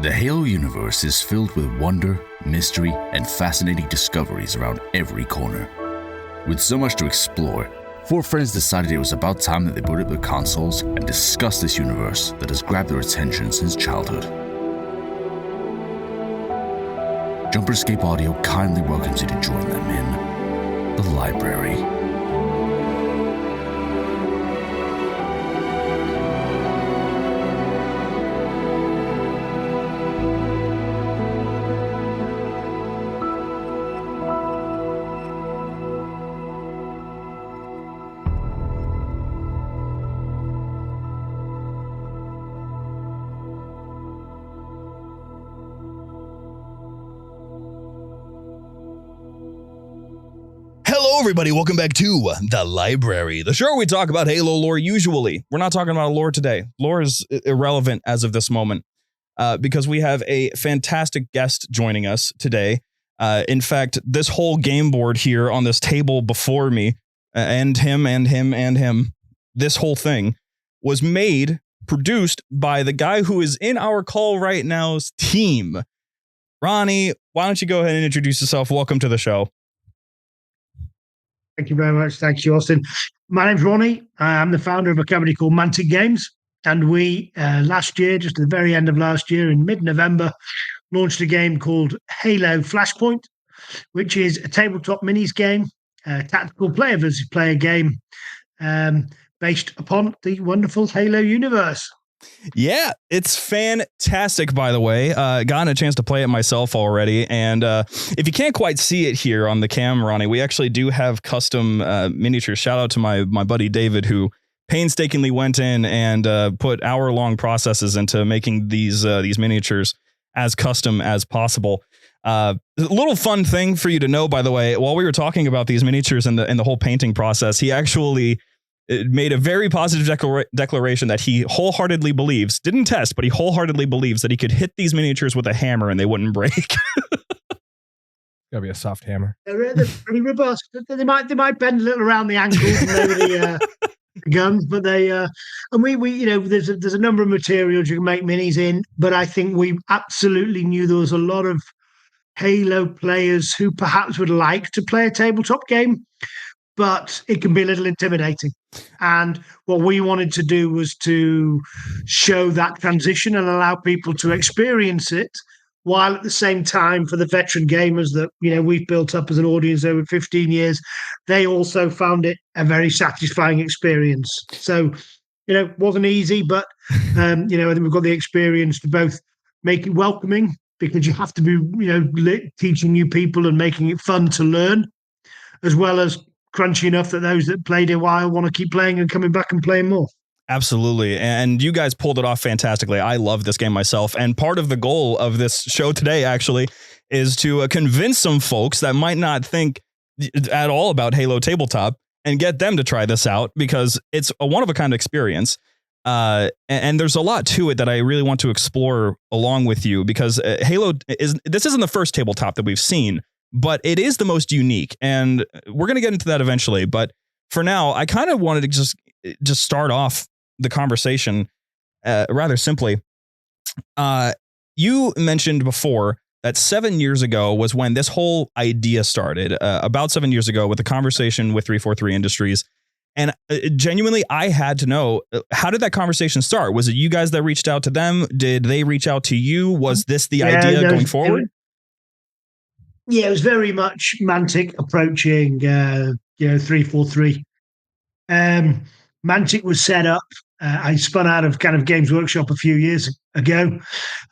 The Halo universe is filled with wonder, mystery, and fascinating discoveries around every corner. With so much to explore, four friends decided it was about time that they booted up their consoles and discussed this universe that has grabbed their attention since childhood. JumperScape Audio kindly welcomes you to join them in the library. Everybody, welcome back to The Library, the show where we talk about Halo lore usually. We're not talking about lore today. Lore is irrelevant as of this moment because we have a fantastic guest joining us today. In fact, this whole game board here on this table before me, and him, this whole thing was produced by the guy who is in our call right now's team. Ronnie, why don't you go ahead and introduce yourself? Welcome to the show. Thank you very much. Thank you, Austin. My name's Ronnie. I'm the founder of a company called Mantic Games. And we, last year, just at the very end of last year, in mid-November, launched a game called Halo Flashpoint, which is a tabletop minis game, tactical player versus player game based upon the wonderful Halo universe. Yeah, it's fantastic, by the way. Gotten a chance to play it myself already. And if you can't quite see it here on the camera, Ronnie, we actually do have custom miniatures. Shout out to my buddy David, who painstakingly went in and put hour-long processes into making these miniatures as custom as possible. A little fun thing for you to know, by the way, while we were talking about these miniatures and the whole painting process, he actually made a very positive declaration that he wholeheartedly believes, didn't test, but he wholeheartedly believes that he could hit these miniatures with a hammer and they wouldn't break. Gotta be a soft hammer. They're pretty robust. They might bend a little around the ankles and maybe the guns, but they and we there's a number of materials you can make minis in, but I think we absolutely knew there was a lot of Halo players who perhaps would like to play a tabletop game, but it can be a little intimidating. And what we wanted to do was to show that transition and allow people to experience it, while at the same time, for the veteran gamers that we've built up as an audience over 15 years, they also found it a very satisfying experience. So, it wasn't easy, but I think we've got the experience to both make it welcoming, because you have to be teaching new people and making it fun to learn, as well as crunchy enough that those that played a while want to keep playing and coming back and playing more. Absolutely. And you guys pulled it off fantastically. I love this game myself. And part of the goal of this show today actually is to convince some folks that might not think at all about Halo Tabletop and get them to try this out, because it's a one-of-a-kind experience. And there's a lot to it that I really want to explore along with you, because Halo this isn't the first tabletop that we've seen, but it is the most unique, and we're going to get into that eventually. But for now, I kind of wanted to just start off the conversation rather simply. You mentioned before that 7 years ago was when this whole idea started, about 7 years ago, with a conversation with 343 Industries. And genuinely, I had to know, how did that conversation start? Was it you guys that reached out to them? Did they reach out to you? Was this the idea going forward? Yeah, it was very much Mantic approaching 343. Mantic was set up. I spun out of kind of Games Workshop a few years ago.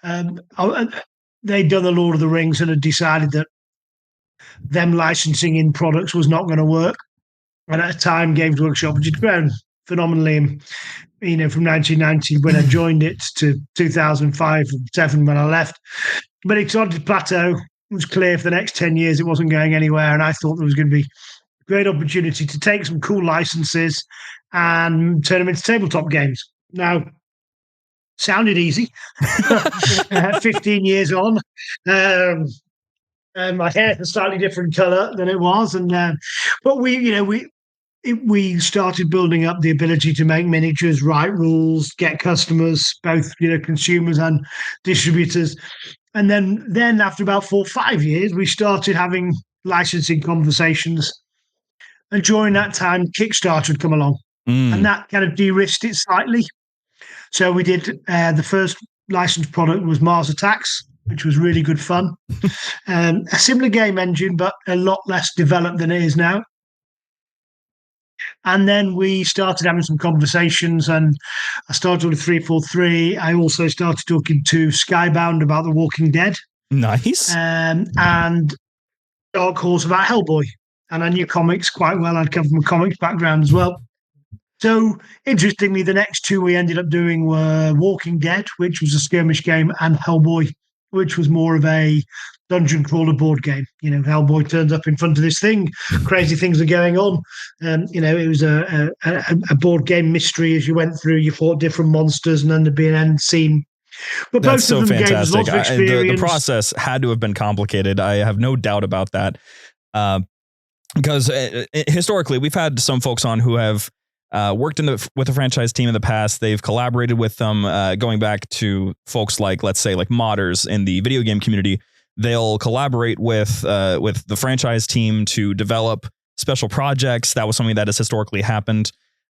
They'd done the Lord of the Rings and had decided that them licensing in products was not going to work. And at the time, Games Workshop had grown phenomenally. From 1990 when I joined it to 2005 and 7 when I left. But it started to plateau. It was clear for the next 10 years it wasn't going anywhere, and I thought there was going to be a great opportunity to take some cool licenses and turn them into tabletop games. Now, sounded easy. 15 years on, my hair is a slightly different color than it was, and but we we started building up the ability to make miniatures, write rules, get customers, both consumers and distributors. And then after about 4 or 5 years, we started having licensing conversations. And during that time, Kickstarter had come along, and that kind of de-risked it slightly. So we did the first licensed product was Mars Attacks, which was really good fun. A similar game engine, but a lot less developed than it is now. And then we started having some conversations, and I started with 343. I also started talking to Skybound about The Walking Dead. Nice. And Dark Horse about Hellboy. And I knew comics quite well. I'd come from a comics background as well. So, interestingly, the next two we ended up doing were Walking Dead, which was a skirmish game, and Hellboy, which was more of a dungeon crawler board game. Hellboy turns up in front of this thing, crazy things are going on. It was a board game mystery. As you went through, you fought different monsters, and then there'd be an end scene. But that's both so of them fantastic. Lots of experience. The process had to have been complicated. I have no doubt about that. Because historically, we've had some folks on who have worked with the franchise team in the past. They've collaborated with them, going back to folks like, let's say, like modders in the video game community. They'll collaborate with the franchise team to develop special projects. That was something that has historically happened.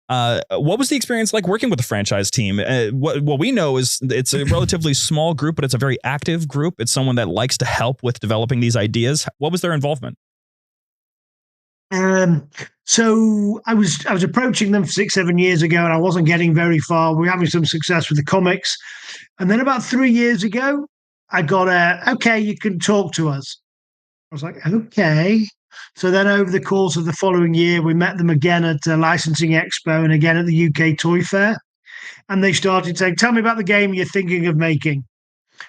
What was the experience like working with the franchise team? What we know is it's a relatively small group, but it's a very active group. It's someone that likes to help with developing these ideas. What was their involvement? So I was approaching them 6-7 years ago, and I wasn't getting very far. We were having some success with the comics, and then about 3 years ago, I got okay, you can talk to us. I was like, okay. So then over the course of the following year, we met them again at Licensing Expo and again at the UK Toy Fair, and they started saying, "Tell me about the game you're thinking of making,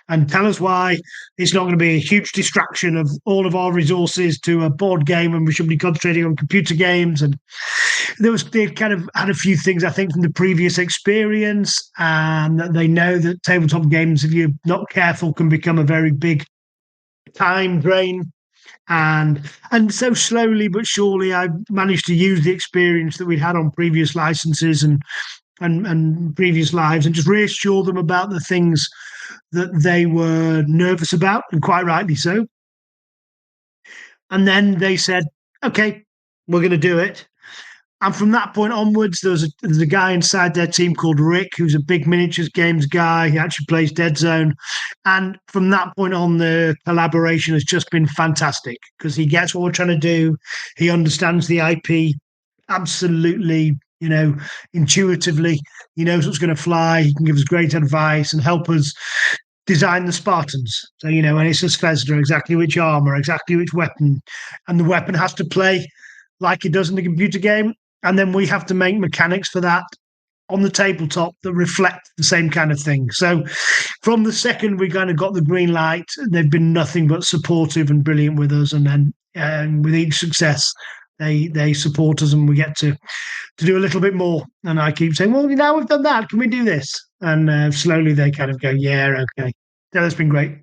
and tell us why it's not going to be a huge distraction of all of our resources to a board game, and we should be concentrating on computer games." And they kind of had a few things, I think, from the previous experience, and they know that tabletop games, if you're not careful, can become a very big time drain. And so slowly but surely, I managed to use the experience that we'd had on previous licenses and previous lives, and just reassure them about the things that they were nervous about, and quite rightly so. And then they said, okay, we're going to do it. And from that point onwards, there's a guy inside their team called Rick, who's a big miniatures games guy. He actually plays Dead Zone. And from that point on, the collaboration has just been fantastic, because he gets what we're trying to do. He understands the IP absolutely, intuitively. He knows what's going to fly. He can give us great advice and help us design the Spartans. So, when it's a Svezda, exactly which armor, exactly which weapon. And the weapon has to play like it does in the computer game. And then we have to make mechanics for that on the tabletop that reflect the same kind of thing. So from the second we kind of got the green light, they've been nothing but supportive and brilliant with us. And then with each success, they support us, and we get to do a little bit more. And I keep saying, well, now we've done that, can we do this? And slowly they kind of go, yeah, okay. So that's been great.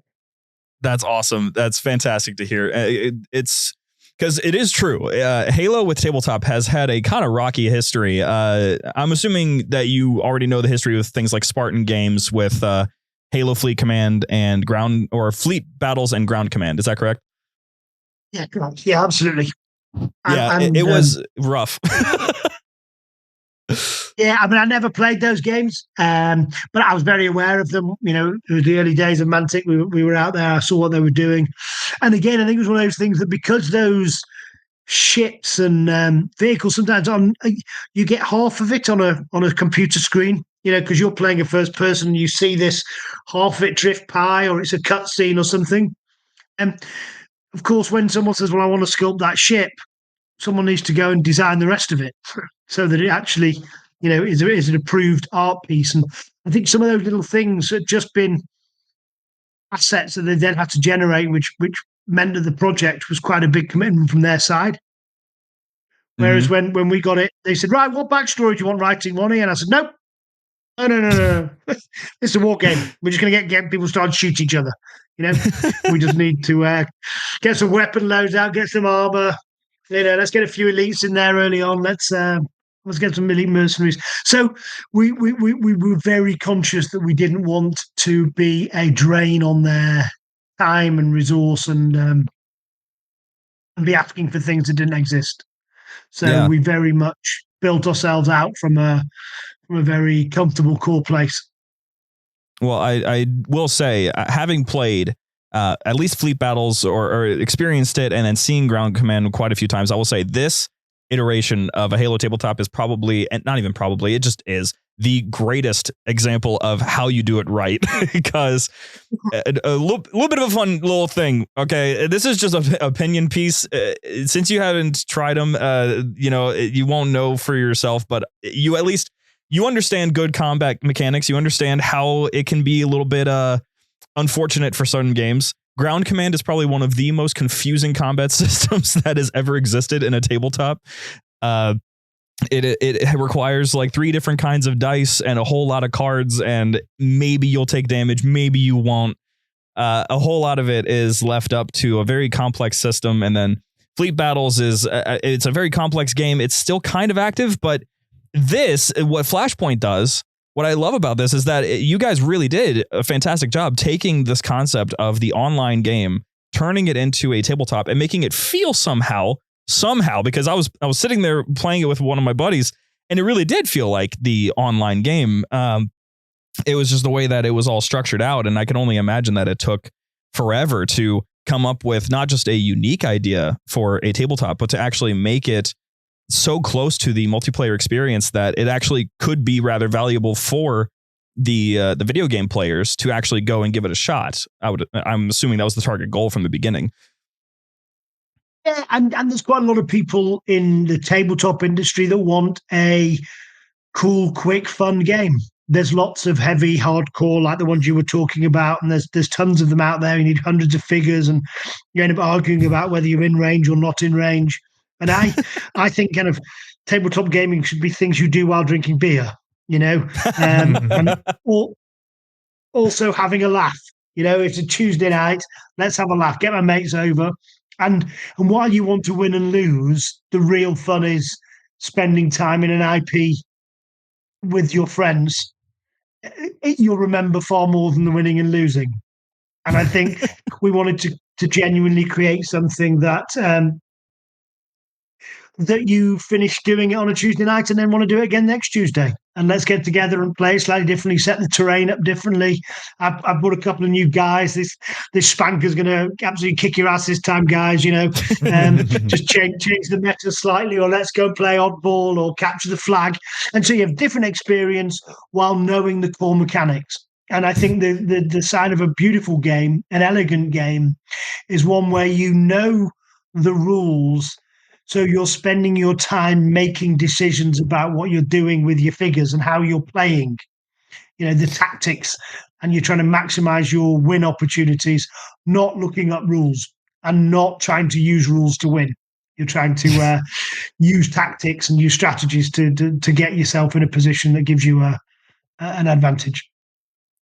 That's awesome. That's fantastic to hear. It's because it is true. Halo with Tabletop has had a kind of rocky history. I'm assuming that you already know the history with things like Spartan games with Halo Fleet Command and ground, or Fleet Battles and Ground Command. Is that correct? Yeah, correct. Yeah, absolutely. Yeah, it was rough. Yeah, I mean, I never played those games, but I was very aware of them. It was the early days of Mantic. We were out there. I saw what they were doing. And again, I think it was one of those things that, because those ships and vehicles, sometimes you get half of it on a computer screen, because you're playing a first person and you see this half of it drift by, or it's a cutscene or something. And of course, when someone says, well, I want to sculpt that ship, someone needs to go and design the rest of it so that it actually, is an approved art piece. And I think some of those little things had just been assets that they then had to generate, which meant that the project was quite a big commitment from their side. Whereas when we got it, they said, right, what backstory do you want writing, Ronnie? And I said, nope. No. It's a war game. We're just going to get people started to shoot each other. We just need to get some weapon loads out, get some armor, Let's get a few elites in there early on. Let's get some elite mercenaries. So we were very conscious that we didn't want to be a drain on their time and resource and be asking for things that didn't exist. So we very much built ourselves out from a very comfortable core place. Well, I will say, having played at least Fleet Battles or experienced it and then seeing Ground Command quite a few times, I will say this iteration of a Halo tabletop is probably, and not even probably, it just is the greatest example of how you do it right. Because a little bit of a fun little thing. Okay, this is just an opinion piece. Since you haven't tried them, you won't know for yourself, but you at least you understand good combat mechanics. You understand how it can be a little bit unfortunate for certain games. Ground Command is probably one of the most confusing combat systems that has ever existed in a tabletop. It requires like 3 different kinds of dice and a whole lot of cards, and maybe you'll take damage, maybe you won't. A whole lot of it is left up to a very complex system, and then Fleet Battles is it's a very complex game. It's still kind of active, but what Flashpoint does, what I love about this is that you guys really did a fantastic job taking this concept of the online game, turning it into a tabletop and making it feel somehow, because I was sitting there playing it with one of my buddies, and it really did feel like the online game. It was just the way that it was all structured out, and I can only imagine that it took forever to come up with not just a unique idea for a tabletop, but to actually make it so close to the multiplayer experience that it actually could be rather valuable for the video game players to actually go and give it a shot. I'm assuming that was the target goal from the beginning. Yeah, and there's quite a lot of people in the tabletop industry that want a cool, quick, fun game. There's lots of heavy, hardcore, like the ones you were talking about, and there's tons of them out there. You need hundreds of figures, and you end up arguing about whether you're in range or not in range. And I think kind of tabletop gaming should be things you do while drinking beer, and also having a laugh. It's a Tuesday night, let's have a laugh, get my mates over. And while you want to win and lose, the real fun is spending time in an IP with your friends. You'll remember far more than the winning and losing. And I think we wanted to genuinely create something that you finish doing it on a Tuesday night and then want to do it again next Tuesday. And let's get together and play slightly differently, set the terrain up differently. I've brought a couple of new guys. This spanker's going to absolutely kick your ass this time, guys. Just change the meta slightly, or let's go play oddball or capture the flag. And so you have different experience while knowing the core mechanics. And I think the sign of a beautiful game, an elegant game, is one where you know the rules. So you're spending your time making decisions about what you're doing with your figures and how you're playing, the tactics, and you're trying to maximize your win opportunities, not looking up rules and not trying to use rules to win. You're trying to use tactics and use strategies to get yourself in a position that gives you an advantage.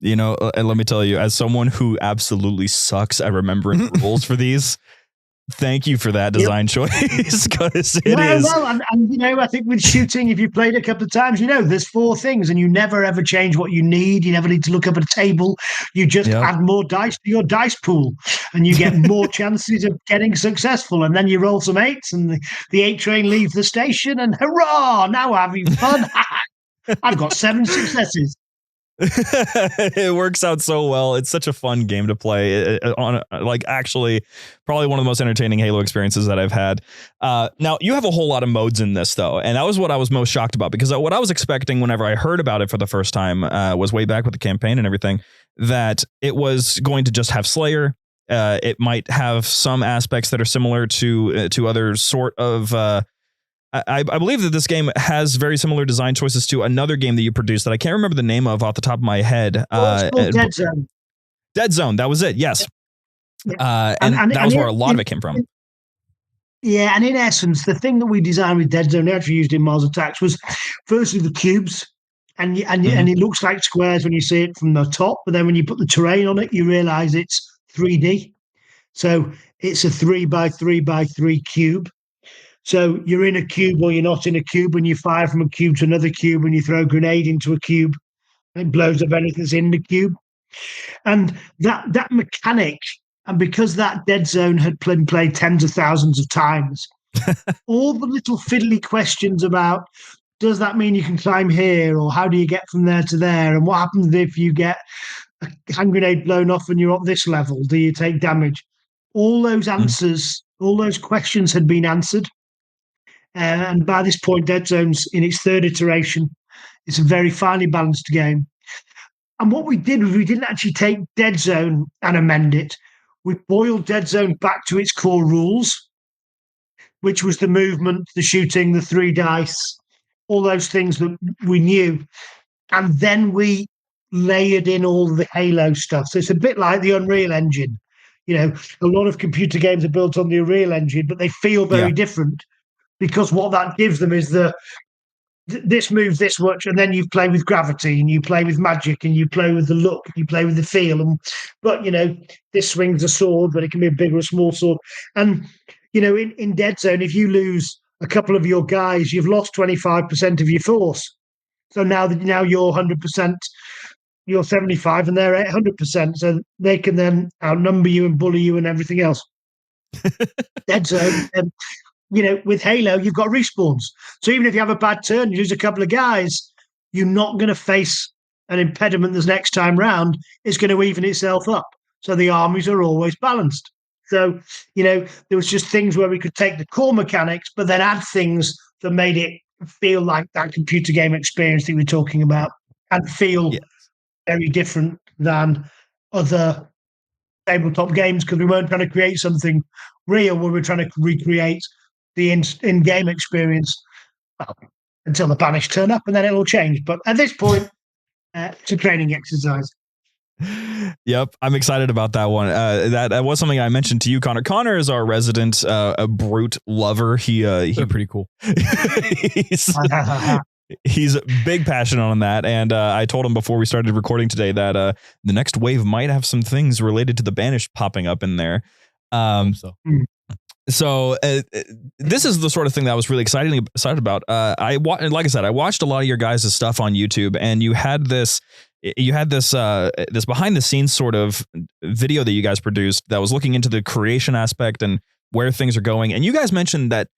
And let me tell you, as someone who absolutely sucks at remembering rules for these, thank you for that design choice, because it is. Well, and I think with shooting, if you played it a couple of times, there's 4 things, and you never ever change what you need. You never need to look up at a table. You just add more dice to your dice pool, and you get more chances of getting successful. And then you roll some 8s, and the 8 train leaves the station, and hurrah! Now we're having fun. I've got 7 successes. It works out so well. It's such a fun game to play. Actually, probably one of the most entertaining Halo experiences that I've had. Now, you have a whole lot of modes in this, though, and that was what I was most shocked about, because what I was expecting whenever I heard about it for the first time was way back with the campaign and everything, that it was going to just have Slayer. It might have some aspects that are similar to other sort of. I believe that this game has very similar design choices to another game that you produced that I can't remember the name of off the top of my head. Dead Zone. Dead Zone, that was it, yes. And that was where a lot of it came from. Yeah, and in essence, the thing that we designed with Dead Zone, actually used in Mars Attacks, was firstly the cubes. And it looks like squares when you see it from the top, but then when you put the terrain on it, you realize it's 3D. So it's a 3x3x3 cube. So you're in a cube or you're not in a cube, and you fire from a cube to another cube, and you throw a grenade into a cube. It blows up anything that's in the cube. And that mechanic, and because that dead zone had been played tens of thousands of times, all the little fiddly questions about, does that mean you can climb here, or how do you get from there to there, and what happens if you get a hand grenade blown off and you're at this level, do you take damage? All those answers, all those questions had been answered. And by this point, Dead Zone's in its third iteration. It's a very finely balanced game. And what we did was we didn't actually take Dead Zone and amend it. We boiled Dead Zone back to its core rules, which was the movement, the shooting, the 3 dice, all those things that we knew. And then we layered in all the Halo stuff. So it's a bit like the Unreal Engine. A lot of computer games are built on the Unreal Engine, but they feel very different, because what that gives them is this moves this much, and then you play with gravity, and you play with magic, and you play with the look, and you play with the feel. But this swings a sword, but it can be a big or a small sword. And in Dead Zone, if you lose a couple of your guys, you've lost 25% of your force. So now you're 100%, you're 75, and they're 100%. So they can then outnumber you and bully you and everything else. Dead Zone. With Halo, you've got respawns. So even if you have a bad turn, you lose a couple of guys, you're not going to face an impediment this next time round. It's going to even itself up. So the armies are always balanced. So, there was just things where we could take the core mechanics, but then add things that made it feel like that computer game experience that we're talking about, and feel very different than other tabletop games, because we weren't trying to create something real. We were trying to recreate the in-game experience, until the Banished turn up, and then it'll change. But at this point, it's a training exercise. Yep, I'm excited about that one. That was something I mentioned to you, Connor. Connor is our resident a brute lover. They're pretty cool. He's big passion on that, and I told him before we started recording today that the next wave might have some things related to the Banished popping up in there. So this is the sort of thing that I was really excited about. Like I said, I watched a lot of your guys' stuff on YouTube, and you had this behind the scenes sort of video that you guys produced that was looking into the creation aspect and where things are going. And you guys mentioned that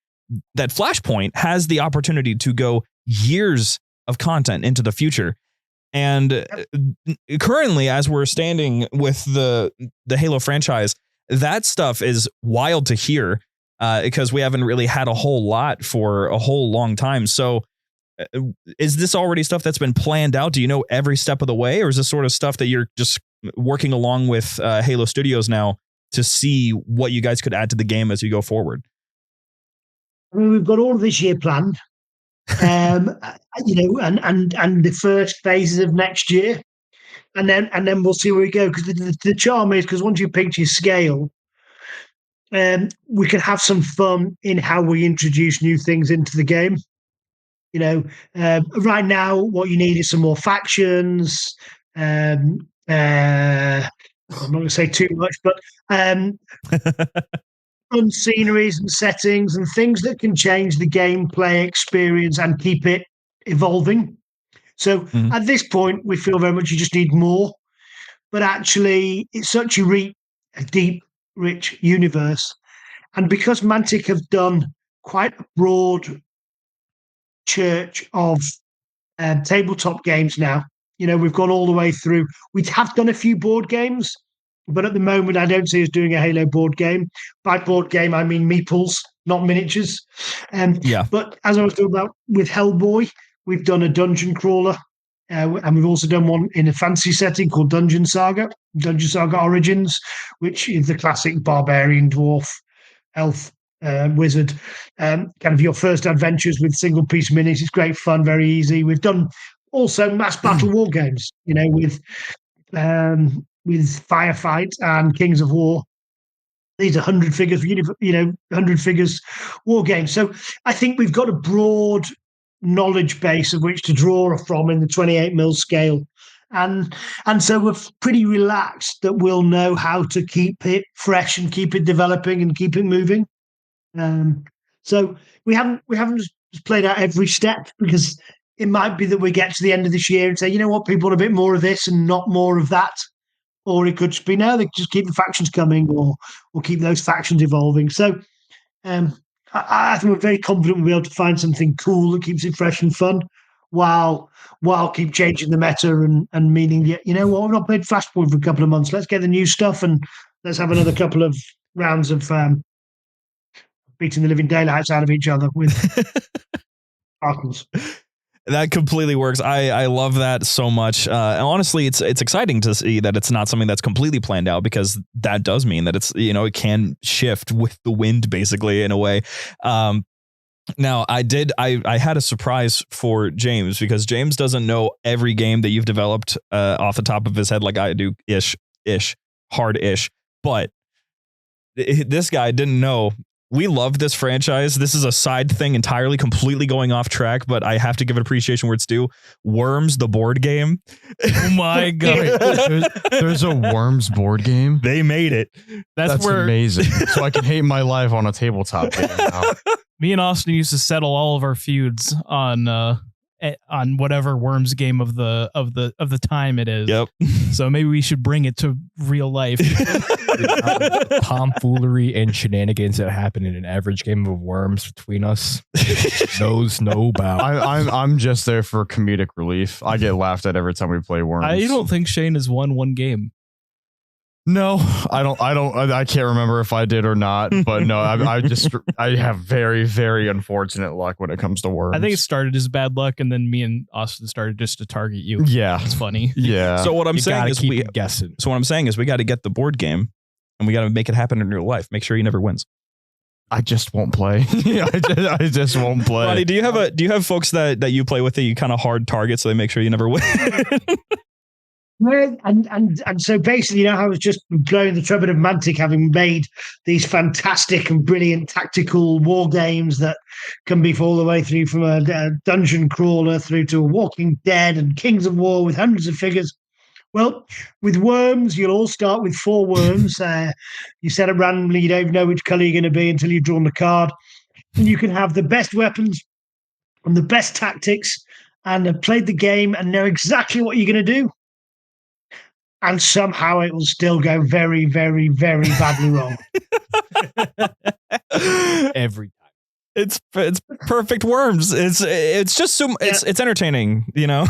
Flashpoint has the opportunity to go years of content into the future. And currently, as we're standing with the Halo franchise, that stuff is wild to hear, because we haven't really had a whole lot for a whole long time. So is this already stuff that's been planned out? Do you know every step of the way, or is this sort of stuff that you're just working along with Halo Studios now to see what you guys could add to the game as you go forward? I mean, we've got all of this year planned, and the first phases of next year. And then we'll see where we go, because the charm is, because once you picked your scale, we can have some fun in how we introduce new things into the game. Right now, what you need is some more factions. I'm not going to say too much, but fun sceneries and settings and things that can change the gameplay experience and keep it evolving. So at this point, we feel very much you just need more. But actually, it's such a deep, rich universe. And because Mantic have done quite a broad church of tabletop games now, we've gone all the way through. We have done a few board games, but at the moment, I don't see us doing a Halo board game. By board game, I mean meeples, not miniatures. But as I was talking about with Hellboy, we've done a dungeon crawler, and we've also done one in a fantasy setting called Dungeon Saga Origins, which is the classic barbarian, dwarf, elf, wizard, kind of your first adventures with single-piece minis. It's great fun, very easy. We've done also mass battle war games, with Firefight and Kings of War. These are 100 figures, 100 figures war games. So I think we've got a broad knowledge base of which to draw from in the 28mm scale, and so we're pretty relaxed that we'll know how to keep it fresh and keep it developing and keep it moving. So we haven't just played out every step, because it might be that we get to the end of this year and say, you know what, people want a bit more of this and not more of that. Or it could just be, no, they just keep the factions coming, or keep those factions evolving. So I think we're very confident we'll be able to find something cool that keeps it fresh and fun, while keep changing the meta and meaning, you know what, we've not played Flashpoint for a couple of months. Let's get the new stuff and let's have another couple of rounds of beating the living daylights out of each other with sparkles. That completely works. I love that so much. And honestly, it's exciting to see that it's not something that's completely planned out, because that does mean that it's, you know, it can shift with the wind, basically, in a way. Now, I had a surprise for James, because James doesn't know every game that you've developed off the top of his head like I do, hard-ish. But this guy didn't know. We love this franchise. This is a side thing entirely, completely going off track, but I have to give it appreciation where it's due. Worms, the board game. Oh my God. There's a Worms board game? They made it. That's where amazing. So I can hate my life on a tabletop game now. me and Austin used to settle all of our feuds on whatever Worms game of the time it is. Yep. So maybe we should bring it to real life. Tomfoolery and shenanigans that happen in an average game of Worms between us knows no bounds. I'm just there for comedic relief. I get laughed at every time we play Worms. I don't think Shane has won one game. No, I can't remember if I did or not, but no, I have very, very unfortunate luck when it comes to Worms. I think it started as bad luck, and then me and Austin started just to target you. Yeah. It's funny. Yeah. So what I'm saying is keep guessing. So what I'm saying is we got to get the board game, and we got to make it happen in real life. Make sure he never wins. I just won't play. I just won't play. Ronnie, do you have folks that you play with that you kind of hard target so they make sure you never win? Yeah, and so basically, you know, I was just blowing the trumpet of Mantic, having made these fantastic and brilliant tactical war games that can be all the way through from a dungeon crawler through to a Walking Dead and Kings of War with hundreds of figures. Well, with Worms, you'll all start with 4 worms. You set it randomly. You don't even know which color you're going to be until you've drawn the card. And you can have the best weapons and the best tactics and have played the game and know exactly what you're going to do. And somehow it will still go very, very, very badly wrong. Every time. It's perfect Worms. It's just it's entertaining, you know.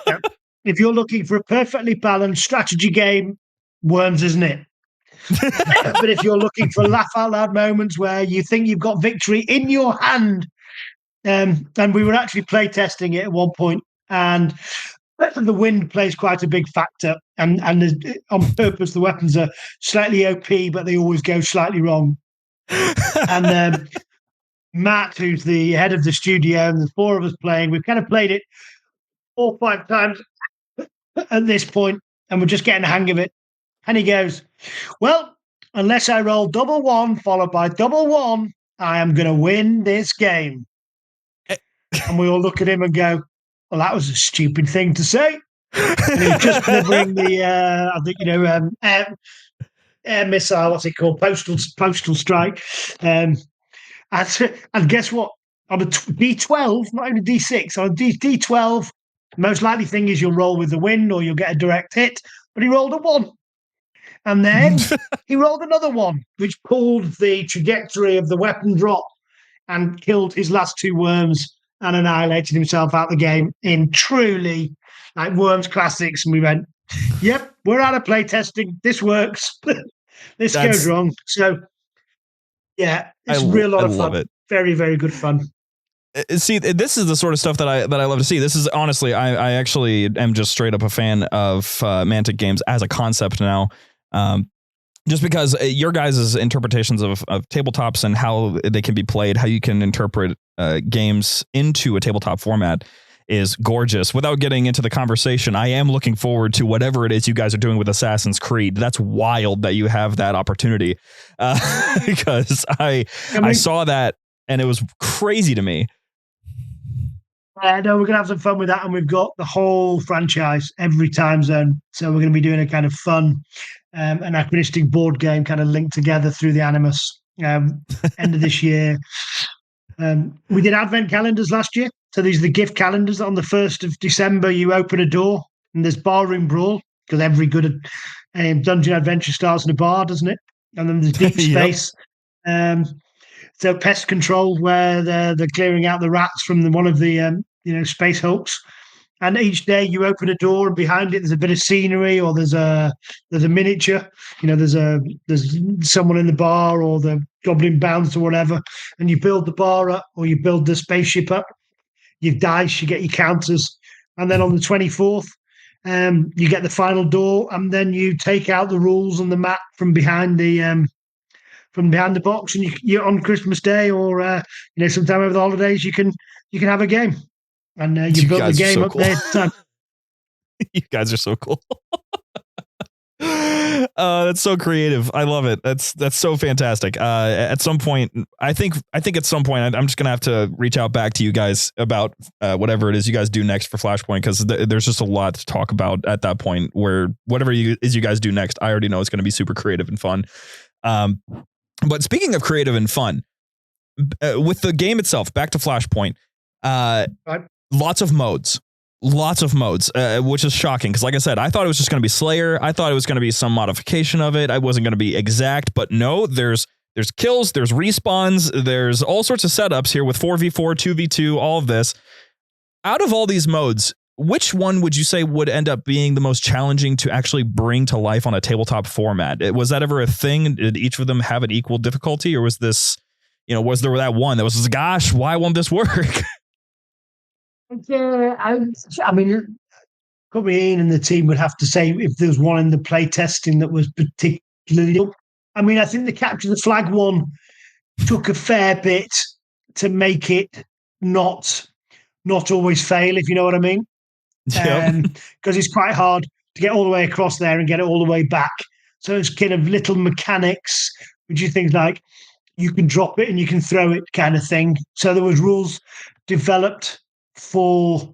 Yeah. If you're looking for a perfectly balanced strategy game, Worms isn't it. But if you're looking for laugh out loud moments where you think you've got victory in your hand, and we were actually play testing it at one point, and the wind plays quite a big factor, and on purpose the weapons are slightly OP, but they always go slightly wrong. And Matt, who's the head of the studio, and the 4 of us playing, we've kind of played it 4 or 5 times at this point, and we're just getting the hang of it. And he goes, well, unless I roll 1 followed by 1, I am going to win this game. And we all look at him and go, well, that was a stupid thing to say. And he's just delivering the, I think, you know, air missile, what's it called? Postal strike. And guess what? On a D12, not even a D6, on a D12, the most likely thing is you'll roll with the wind or you'll get a direct hit. But he rolled a 1. And then he rolled another 1, which pulled the trajectory of the weapon drop and killed his last 2 worms and annihilated himself out the game in truly like Worms classics. And we went, yep, we're out of play testing. This works. This goes wrong. So, yeah, it's a real lot of fun. It. Very, very good fun. See, this is the sort of stuff that I love to see. This is honestly, I actually am just straight up a fan of Mantic games as a concept now. Just because your guys' interpretations of tabletops and how they can be played, how you can interpret games into a tabletop format is gorgeous. Without getting into the conversation, I am looking forward to whatever it is you guys are doing with Assassin's Creed. That's wild that you have that opportunity because I saw that and it was crazy to me. No, we're going to have some fun with that, and we've got the whole franchise, every time zone. So we're going to be doing a kind of fun, anachronistic board game kind of linked together through the Animus end of this year. We did advent calendars last year. So these are the gift calendars. On the 1st of December, you open a door and there's barroom brawl, because every good dungeon adventure starts in a bar, doesn't it? And then there's deep space. So pest control, where they're clearing out the rats from one of the space hulks. And each day you open a door, and behind it there's a bit of scenery, or there's a miniature. There's someone in the bar, or the goblin bounce or whatever. And you build the bar up, or you build the spaceship up. You dice, you get your counters, and then on the 24th, you get the final door, and then you take out the rules and the map from behind the box, and you on Christmas Day or sometime over the holidays, you can have a game. And you built the game up there. You guys are so cool. That's so creative. I love it. That's so fantastic. At some point, I think at some point, I'm just gonna have to reach out back to you guys about whatever it is you guys do next for Flashpoint, because there's just a lot to talk about at that point. Where whatever you guys do next, I already know it's going to be super creative and fun. But speaking of creative and fun, with the game itself, back to Flashpoint. Lots of modes, which is shocking, because like I said, I thought it was just going to be Slayer. I thought it was going to be some modification of it. I wasn't going to be exact, but no, there's kills, there's respawns, there's all sorts of setups here with 4v4, 2v2, all of this. Out of all these modes, which one would you say would end up being the most challenging to actually bring to life on a tabletop format? Was that ever a thing? Did each of them have an equal difficulty, or was this, was there that one that was, gosh, why won't this work? Yeah, I mean, probably Ian and the team would have to say if there was one in the play testing that was particularly. I mean, I think the capture the flag one took a fair bit to make it not always fail, if you know what I mean. Because it's quite hard to get all the way across there and get it all the way back. So it's kind of little mechanics, which you think like you can drop it and you can throw it kind of thing. So there was rules developed for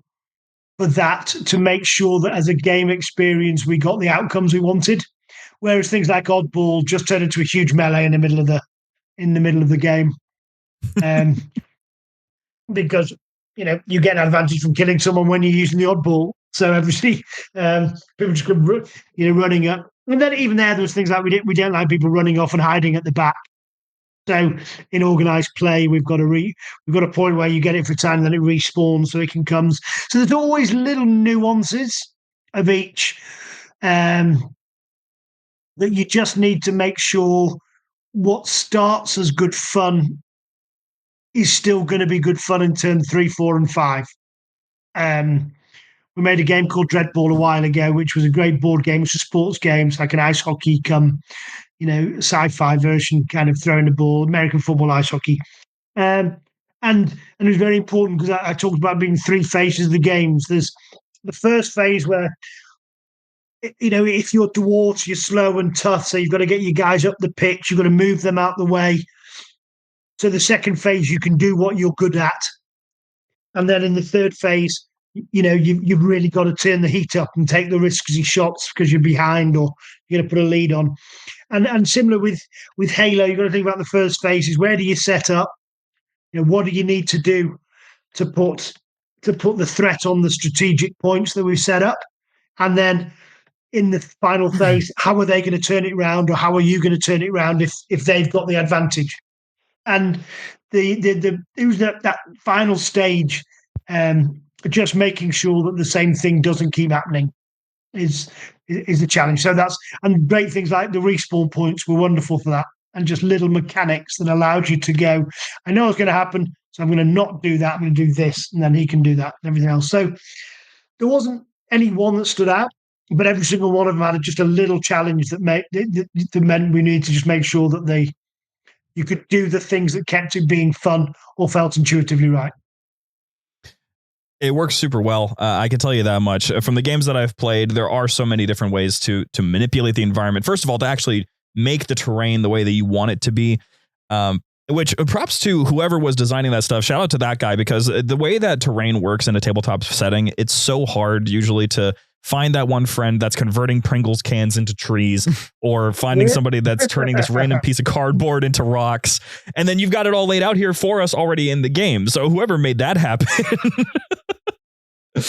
that to make sure that as a game experience we got the outcomes we wanted, whereas things like Oddball just turned into a huge melee in the middle of the game, because you get an advantage from killing someone when you're using the Oddball. So obviously people just come running up, and then even there was things like we don't like people running off and hiding at the back. So in organised play, we've got a point where you get it for time, and then it respawns, so it can come. So there's always little nuances of each that you just need to make sure what starts as good fun is still going to be good fun in turn 3, 4, and 5. We made a game called Dreadball a while ago, which was a great board game. It's a sports game. It's like an ice hockey sci-fi version, kind of throwing the ball, American football, ice hockey. And it was very important because I talked about being 3 phases of the games. There's the first phase where, if you're dwarves, you're slow and tough, so you've got to get your guys up the pitch, you've got to move them out the way. So the second phase, you can do what you're good at. And then in the third phase, you've really got to turn the heat up and take the risky shots because you're behind or you're going to put a lead on. And similar with Halo, you've got to think about the first phase is where do you set up? What do you need to do to put the threat on the strategic points that we've set up? And then in the final phase, how are they going to turn it around, or how are you going to turn it around if they've got the advantage? And it was that final stage, just making sure that the same thing doesn't keep happening is a challenge. So and great things like the respawn points were wonderful for that, and just little mechanics that allowed you to go, I know it's going to happen, so I'm going to not do that, I'm going to do this, and then he can do that and everything else. So there wasn't any one that stood out, but every single one of them had just a little challenge that meant we need to just make sure that you could do the things that kept it being fun or felt intuitively right. It works super well. I can tell you that much. From the games that I've played, there are so many different ways to manipulate the environment. First of all, to actually make the terrain the way that you want it to be, which props to whoever was designing that stuff. Shout out to that guy, because the way that terrain works in a tabletop setting, it's so hard usually to find that one friend that's converting Pringles cans into trees, or finding somebody that's turning this random piece of cardboard into rocks. And then you've got it all laid out here for us already in the game. So whoever made that happen.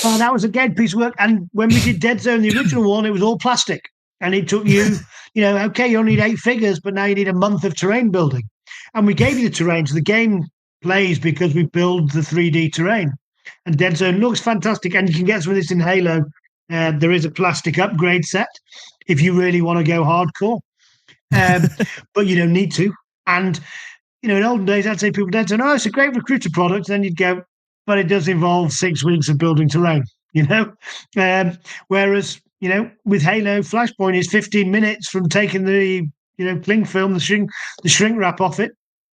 Well, that was a good piece of work. And when we did Dead Zone, the original one, it was all plastic. And it took you, okay, you only need 8 figures, but now you need a month of terrain building. And we gave you the terrain. So the game plays because we build the 3D terrain. And Dead Zone looks fantastic. And you can get some of this in Halo. There is a plastic upgrade set if you really want to go hardcore. But you don't need to. And, in olden days, I'd say people Dead Zone, it's a great recruiter product. Then you'd go, but it does involve 6 weeks of building terrain, whereas, with Halo Flashpoint, it's 15 minutes from taking the, cling film, the shrink wrap off it,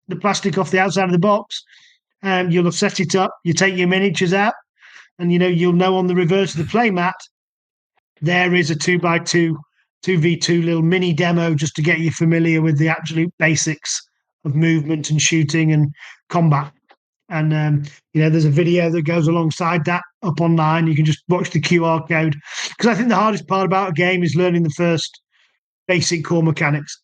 the plastic off the outside of the box. You'll have set it up. You take your miniatures out, and, you'll know on the reverse of the play mat, there is a 2x2, 2v2 little mini demo just to get you familiar with the absolute basics of movement and shooting and combat. And, there's a video that goes alongside that up online. You can just watch the QR code. Because I think the hardest part about a game is learning the first basic core mechanics.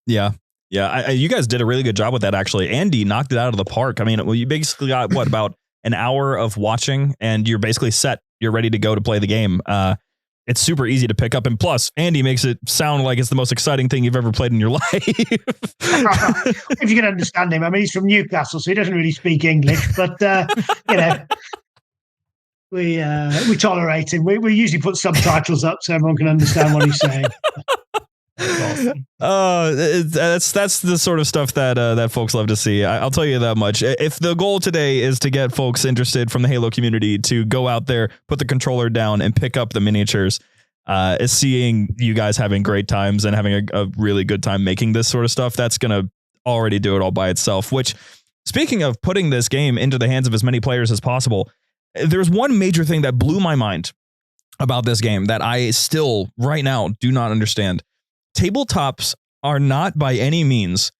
Yeah. Yeah. You guys did a really good job with that, actually. Andy knocked it out of the park. I mean, you basically got, about an hour of watching, and you're basically set. You're ready to go to play the game. It's super easy to pick up. And plus, Andy makes it sound like it's the most exciting thing you've ever played in your life. If you can understand him. I mean, he's from Newcastle, so he doesn't really speak English. But, we tolerate him. We usually put subtitles up so everyone can understand what he's saying. Awesome. That's the sort of stuff that folks love to see. I'll tell you that much. If the goal today is to get folks interested from the Halo community to go out there, put the controller down, and pick up the miniatures, is seeing you guys having great times and having a really good time making this sort of stuff, that's gonna already do it all by itself. Which, speaking of putting this game into the hands of as many players as possible, there's one major thing that blew my mind about this game that I still right now do not understand. Tabletops are not by any means,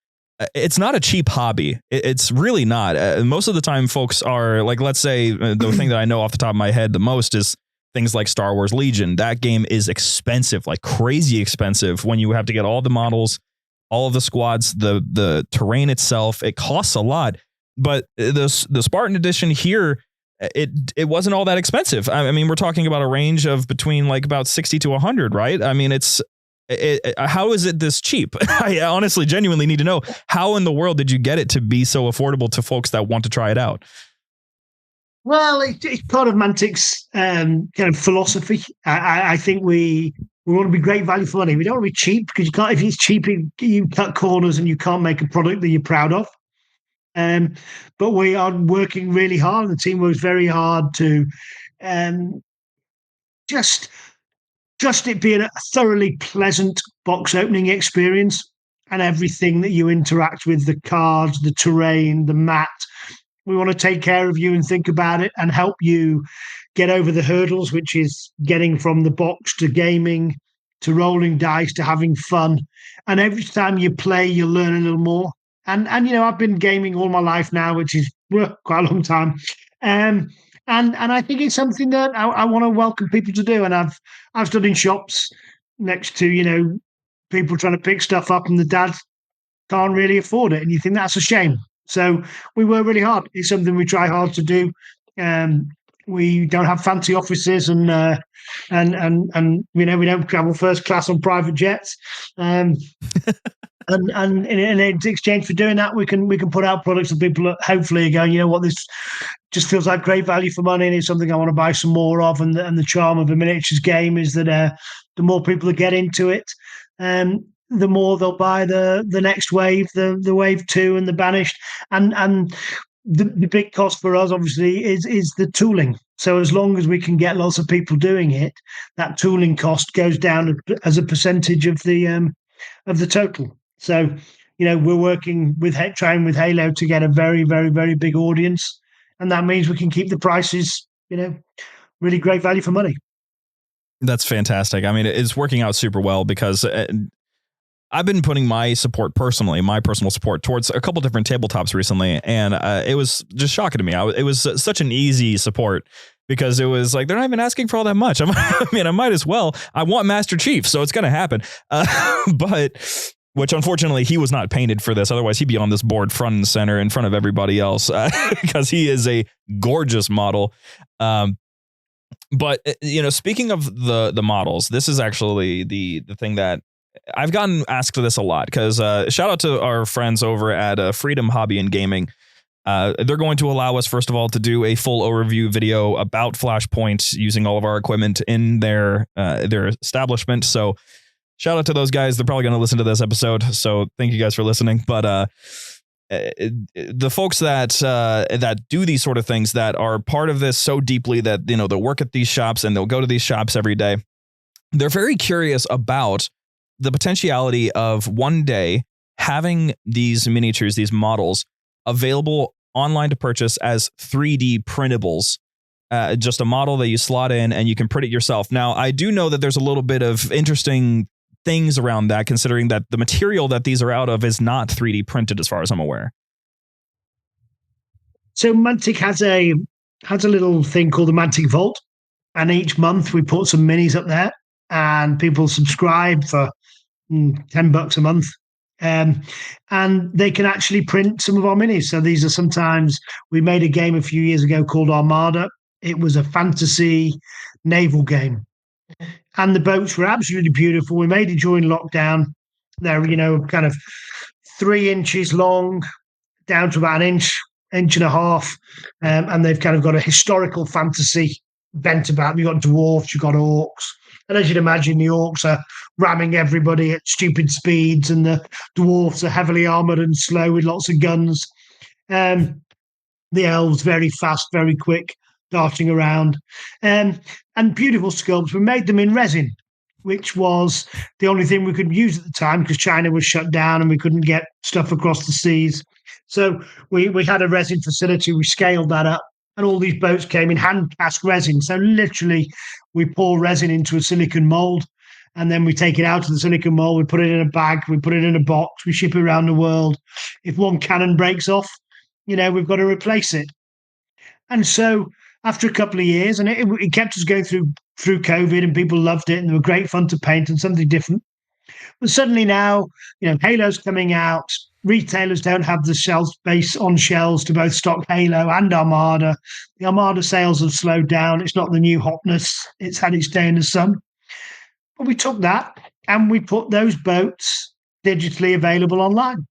it's not a cheap hobby. It's really not. Most of the time folks are like, let's say the thing that I know off the top of my head the most is things like Star Wars Legion. That game is expensive, like crazy expensive, when you have to get all the models, all of the squads, the terrain itself. It costs a lot. But the Spartan edition here, it wasn't all that expensive. I mean, we're talking about a range of between like about 60 to 100, right? I mean, how is it this cheap? I honestly, genuinely need to know, how in the world did you get it to be so affordable to folks that want to try it out? Well, it's part of Mantic's kind of philosophy. I think we want to be great value for money. We don't want to be cheap, because you can't. If it's cheap, you cut corners and you can't make a product that you're proud of. But we are working really hard. The team works very hard to just it being a thoroughly pleasant box opening experience, and everything that you interact with, the cards, the terrain, the mat. We want to take care of you and think about it and help you get over the hurdles, which is getting from the box to gaming, to rolling dice, to having fun. And every time you play, you learn a little more. And I've been gaming all my life now, which is quite a long time. And I think it's something that I want to welcome people to do. And I've stood in shops next to, people trying to pick stuff up, and the dads can't really afford it. And you think that's a shame. So we work really hard. It's something we try hard to do. We don't have fancy offices, and we don't travel first class on private jets. And in exchange for doing that, we can put out products that people are hopefully are going, this just feels like great value for money, and it's something I want to buy some more of. And the charm of a miniatures game is that the more people that get into it, the more they'll buy the next wave, the wave 2 and the Banished. And the big cost for us, obviously, is the tooling. So as long as we can get lots of people doing it, that tooling cost goes down as a percentage of the total. So, we're working trying with Halo to get a very, very, very big audience. And that means we can keep the prices, really great value for money. That's fantastic. I mean, it's working out super well, because I've been putting my personal support towards a couple different tabletops recently, and it was just shocking to me. It was such an easy support, because it was like, they're not even asking for all that much. I mean, I might as well. I want Master Chief, so it's going to happen. But which unfortunately he was not painted for this. Otherwise he'd be on this board front and center in front of everybody else because he is a gorgeous model. But speaking of the models, this is actually the thing that I've gotten asked for this a lot, because shout out to our friends over at Freedom Hobby and Gaming. They're going to allow us, first of all, to do a full overview video about Flashpoint using all of our equipment in their establishment. So shout out to those guys. They're probably going to listen to this episode. So thank you guys for listening. But the folks that do these sort of things, that are part of this so deeply that, they'll work at these shops and they'll go to these shops every day. They're very curious about the potentiality of one day having these miniatures, these models, available online to purchase as 3D printables. Just a model that you slot in and you can print it yourself. Now, I do know that there's a little bit of interesting things around that, considering that the material that these are out of is not 3D printed, as far as I'm aware. So Mantic has a little thing called the Mantic Vault, and each month we put some minis up there, and people subscribe for $10 a month. And they can actually print some of our minis. So these are sometimes, we made a game a few years ago called Armada. It was a fantasy naval game. And the boats were absolutely beautiful. We made it during lockdown. They're, kind of 3 inches long, down to about an inch and a half. And they've kind of got a historical fantasy bent about them. You've got dwarves, you've got orcs. And as you'd imagine, the orcs are ramming everybody at stupid speeds, and the dwarves are heavily armored and slow with lots of guns. The elves very fast, very quick, darting around. And beautiful sculpts. We made them in resin, which was the only thing we could use at the time because China was shut down and we couldn't get stuff across the seas. So we had a resin facility. We scaled that up, and all these boats came in hand-cast resin. So literally, we pour resin into a silicon mold, and then we take it out of the silicon mold. We put it in a bag. We put it in a box. We ship it around the world. If one cannon breaks off, we've got to replace it. And so after a couple of years, and it kept us going through COVID, and people loved it, and they were great fun to paint and something different. But suddenly now, Halo's coming out. Retailers don't have the shelf space on shelves to both stock Halo and Armada. The Armada sales have slowed down. It's not the new hotness. It's had its day in the sun. But we took that and we put those boats digitally available online.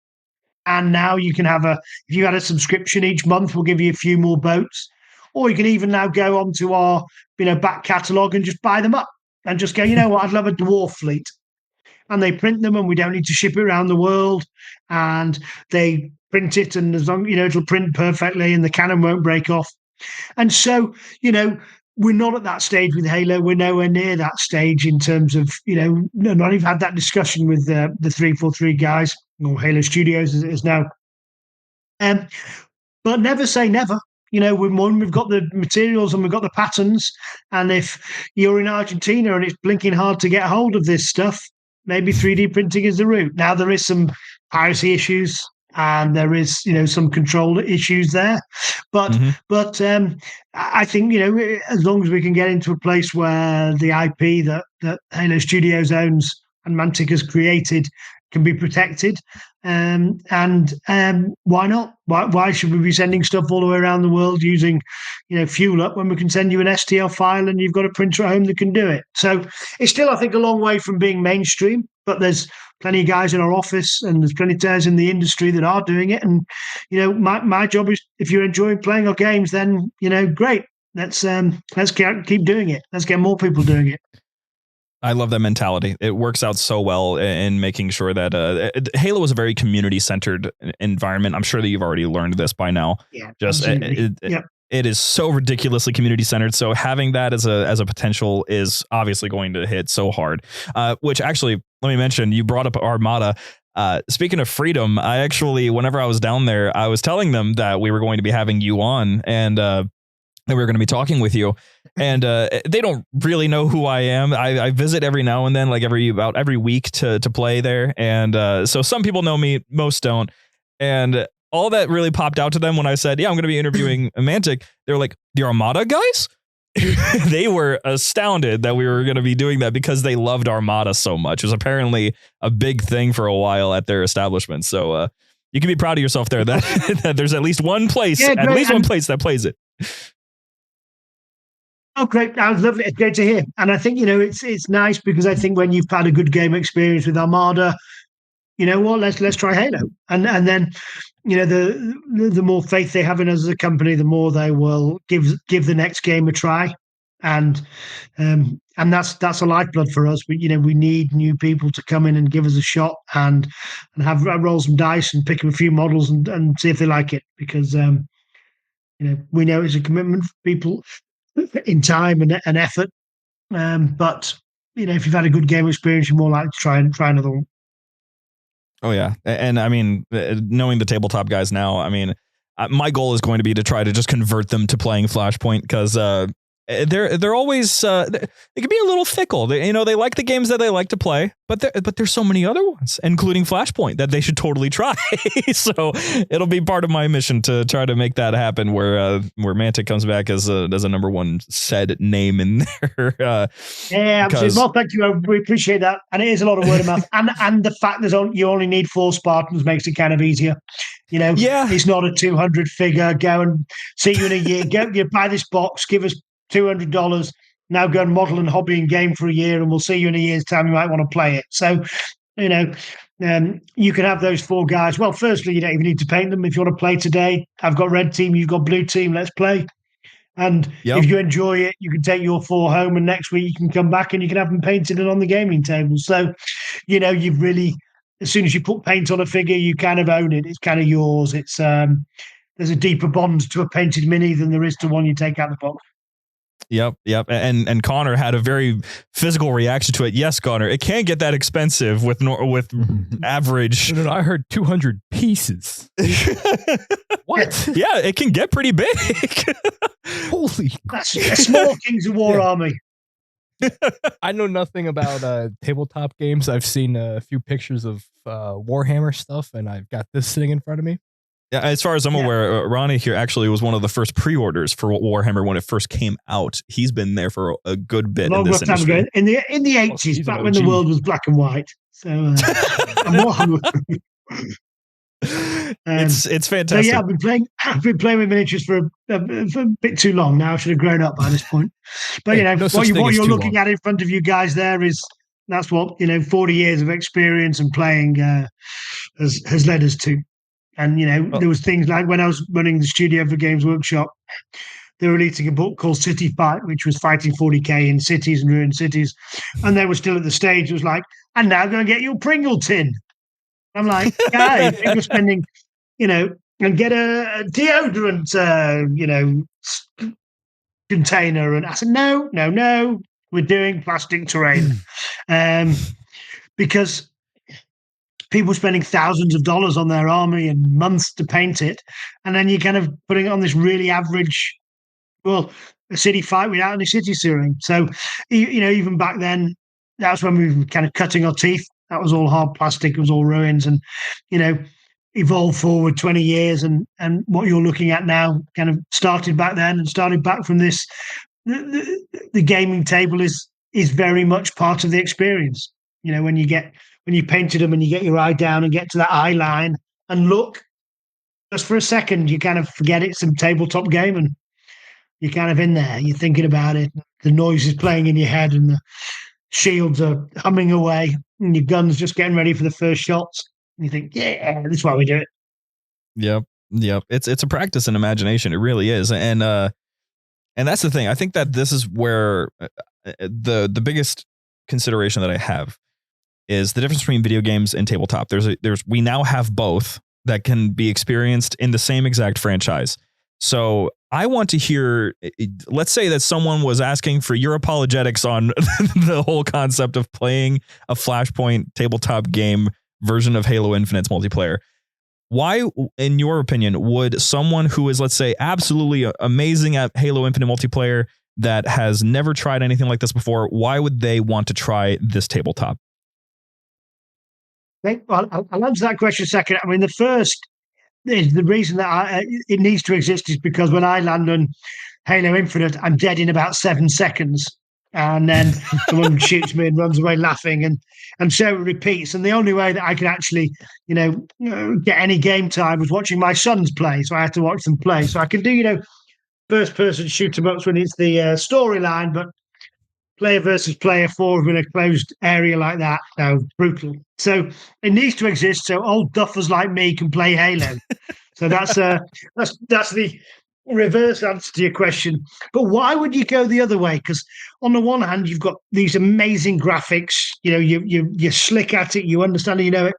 And now you can have if you had a subscription each month, we'll give you a few more boats. Or you can even now go onto our, back catalogue and just buy them up and just go, what, I'd love a dwarf fleet. And they print them, and we don't need to ship it around the world. And they print it, and as long, it'll print perfectly, and the cannon won't break off. And so, we're not at that stage with Halo. We're nowhere near that stage in terms of, not even had that discussion with the 343 guys, or Halo Studios as it is now. But never say never. We've got the materials and we've got the patterns. And if you're in Argentina and it's blinking hard to get hold of this stuff, maybe 3D printing is the route. Now, there is some piracy issues and there is, some control issues there. But I think, as long as we can get into a place where the IP that Halo Studios owns and Mantic has created can be protected, and why not? Why should we be sending stuff all the way around the world using, fuel up when we can send you an STL file and you've got a printer at home that can do it? So it's still, I think, a long way from being mainstream, but there's plenty of guys in our office and there's plenty of guys in the industry that are doing it. And, my job is, if you're enjoying playing our games, then, great. Let's keep doing it. Let's get more people doing it. I love that mentality. It works out so well in making sure that Halo is a very community-centered environment. I'm sure that you've already learned this by now. Yeah, just it is so ridiculously community-centered. So having that as a potential is obviously going to hit so hard. Which actually, let me mention, you brought up Armada. Speaking of freedom, I actually, whenever I was down there, I was telling them that we were going to be having you on, and that we were going to be talking with you, and they don't really know who I am. I visit every now and then, like about every week to play there, and so some people know me, most don't. And all that really popped out to them when I said, "Yeah, I'm going to be interviewing Mantic." They were like, "The Armada guys?" they were astounded that we were going to be doing that because they loved Armada so much. It was apparently a big thing for a while at their establishment. So you can be proud of yourself there that there's at least one place, one place that plays it. Oh, great. That was lovely. It's great to hear. And I think, it's nice because I think when you've had a good game experience with Armada, you know what, let's try Halo. And then, the more faith they have in us as a company, the more they will give the next game a try. And that's a lifeblood for us. We need new people to come in and give us a shot and have roll some dice and pick up a few models and see if they like it. Because we know it's a commitment for people in time and effort. But if you've had a good game experience, you're more likely to try another one. Oh yeah, and I mean, knowing the tabletop guys now, I mean, my goal is going to be to try to just convert them to playing Flashpoint because they're always they can be a little fickle. They like the games that they like to play, but there's so many other ones, including Flashpoint, that they should totally try. So it'll be part of my mission to try to make that happen, where Mantic comes back as a number one said name in there. Yeah, absolutely. Well, thank you. We appreciate that, and it is a lot of word of mouth, and the fact that you only need 4 Spartans makes it kind of easier. It's not a 200 figure. Go and see you in a year. You buy this box, give us $200. Now go and model and hobby and game for a year, and we'll see you in a year's time. You might want to play it. So, you can have those 4 guys. Well, firstly, you don't even need to paint them. If you want to play today, I've got red team, you've got blue team. Let's play. And if you enjoy it, you can take your 4 home, and next week you can come back and you can have them painted and on the gaming table. So, you've really, as soon as you put paint on a figure, you kind of own it. It's kind of yours. It's there's a deeper bond to a painted mini than there is to one you take out the box. Yep. And Connor had a very physical reaction to it. Yes, Connor, it can't get that expensive with average. No, I heard 200 pieces. What? Yeah, it can get pretty big. Holy That's a small Kings of War army. I know nothing about tabletop games. I've seen a few pictures of Warhammer stuff, and I've got this sitting in front of me. Yeah, as far as I'm aware, Ronnie here actually was one of the first pre-orders for Warhammer when it first came out. He's been there for a good bit in this industry. In the 80s, back when the world was black and white. So Warhammer. It's fantastic. So I've been playing with miniatures for a bit too long now. I should have grown up by this point. But what you're looking at in front of you guys there that's what 40 years of experience and playing has led us to. And, there was things like when I was running the studio for Games Workshop, they were releasing a book called City Fight, which was fighting 40k in cities and ruined cities. And they were still at the stage, it was like, and now go and get your Pringle tin. I'm like, guys, you're spending, and get a deodorant, container. And I said, no, we're doing plastic terrain. Because people spending thousands of dollars on their army and months to paint it, and then you're kind of putting it on this really average, a city fight without any city searing. So, even back then, that's when we were kind of cutting our teeth. That was all hard plastic. It was all ruins, and evolved forward 20 years, and what you're looking at now kind of started back then and started back from this. The gaming table is very much part of the experience. When you painted them and you get your eye down and get to that eye line and look, just for a second, you kind of forget it's a tabletop game and you're kind of in there. You're thinking about it. The noise is playing in your head and the shields are humming away and your gun's just getting ready for the first shots. And you think, yeah, that's why we do it. Yep. It's a practice in imagination. It really is. And that's the thing. I think that this is where the biggest consideration that I have is the difference between video games and tabletop. We now have both that can be experienced in the same exact franchise. So I want to hear, let's say that someone was asking for your apologetics on the whole concept of playing a Flashpoint tabletop game version of Halo Infinite's multiplayer. Why, in your opinion, would someone who is, let's say, absolutely amazing at Halo Infinite multiplayer that has never tried anything like this before, why would they want to try this tabletop? Well, I'll answer that question second. I mean, the reason that it needs to exist is because when I land on Halo Infinite, I'm dead in about 7 seconds. And then someone shoots me and runs away laughing, and so it repeats. And the only way that I could actually, get any game time was watching my sons play. So I had to watch them play. So I can do, first person shoot 'em ups when it's the storyline, but player versus player, 4 of them in a closed area like that, brutal. So it needs to exist so old duffers like me can play Halo. So that's the reverse answer to your question. But why would you go the other way? Because on the one hand, you've got these amazing graphics. You're slick at it. You understand it. You know it.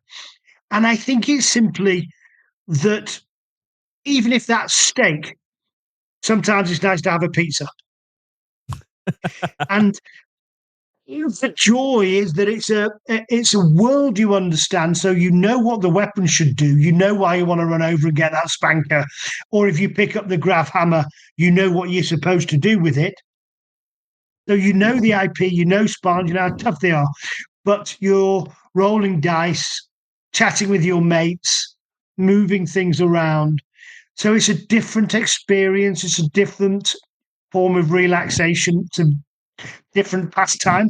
And I think it's simply that even if that's steak, sometimes it's nice to have a pizza. And the joy is that it's a world you understand, so you know what the weapon should do. You know why you want to run over and get that spanker, or if you pick up the graph hammer, you know what you're supposed to do with it. So you know the IP, you know spawns, you know how tough they are, but you're rolling dice, chatting with your mates, moving things around. So it's a different experience. It's a different form of relaxation. It's a different pastime.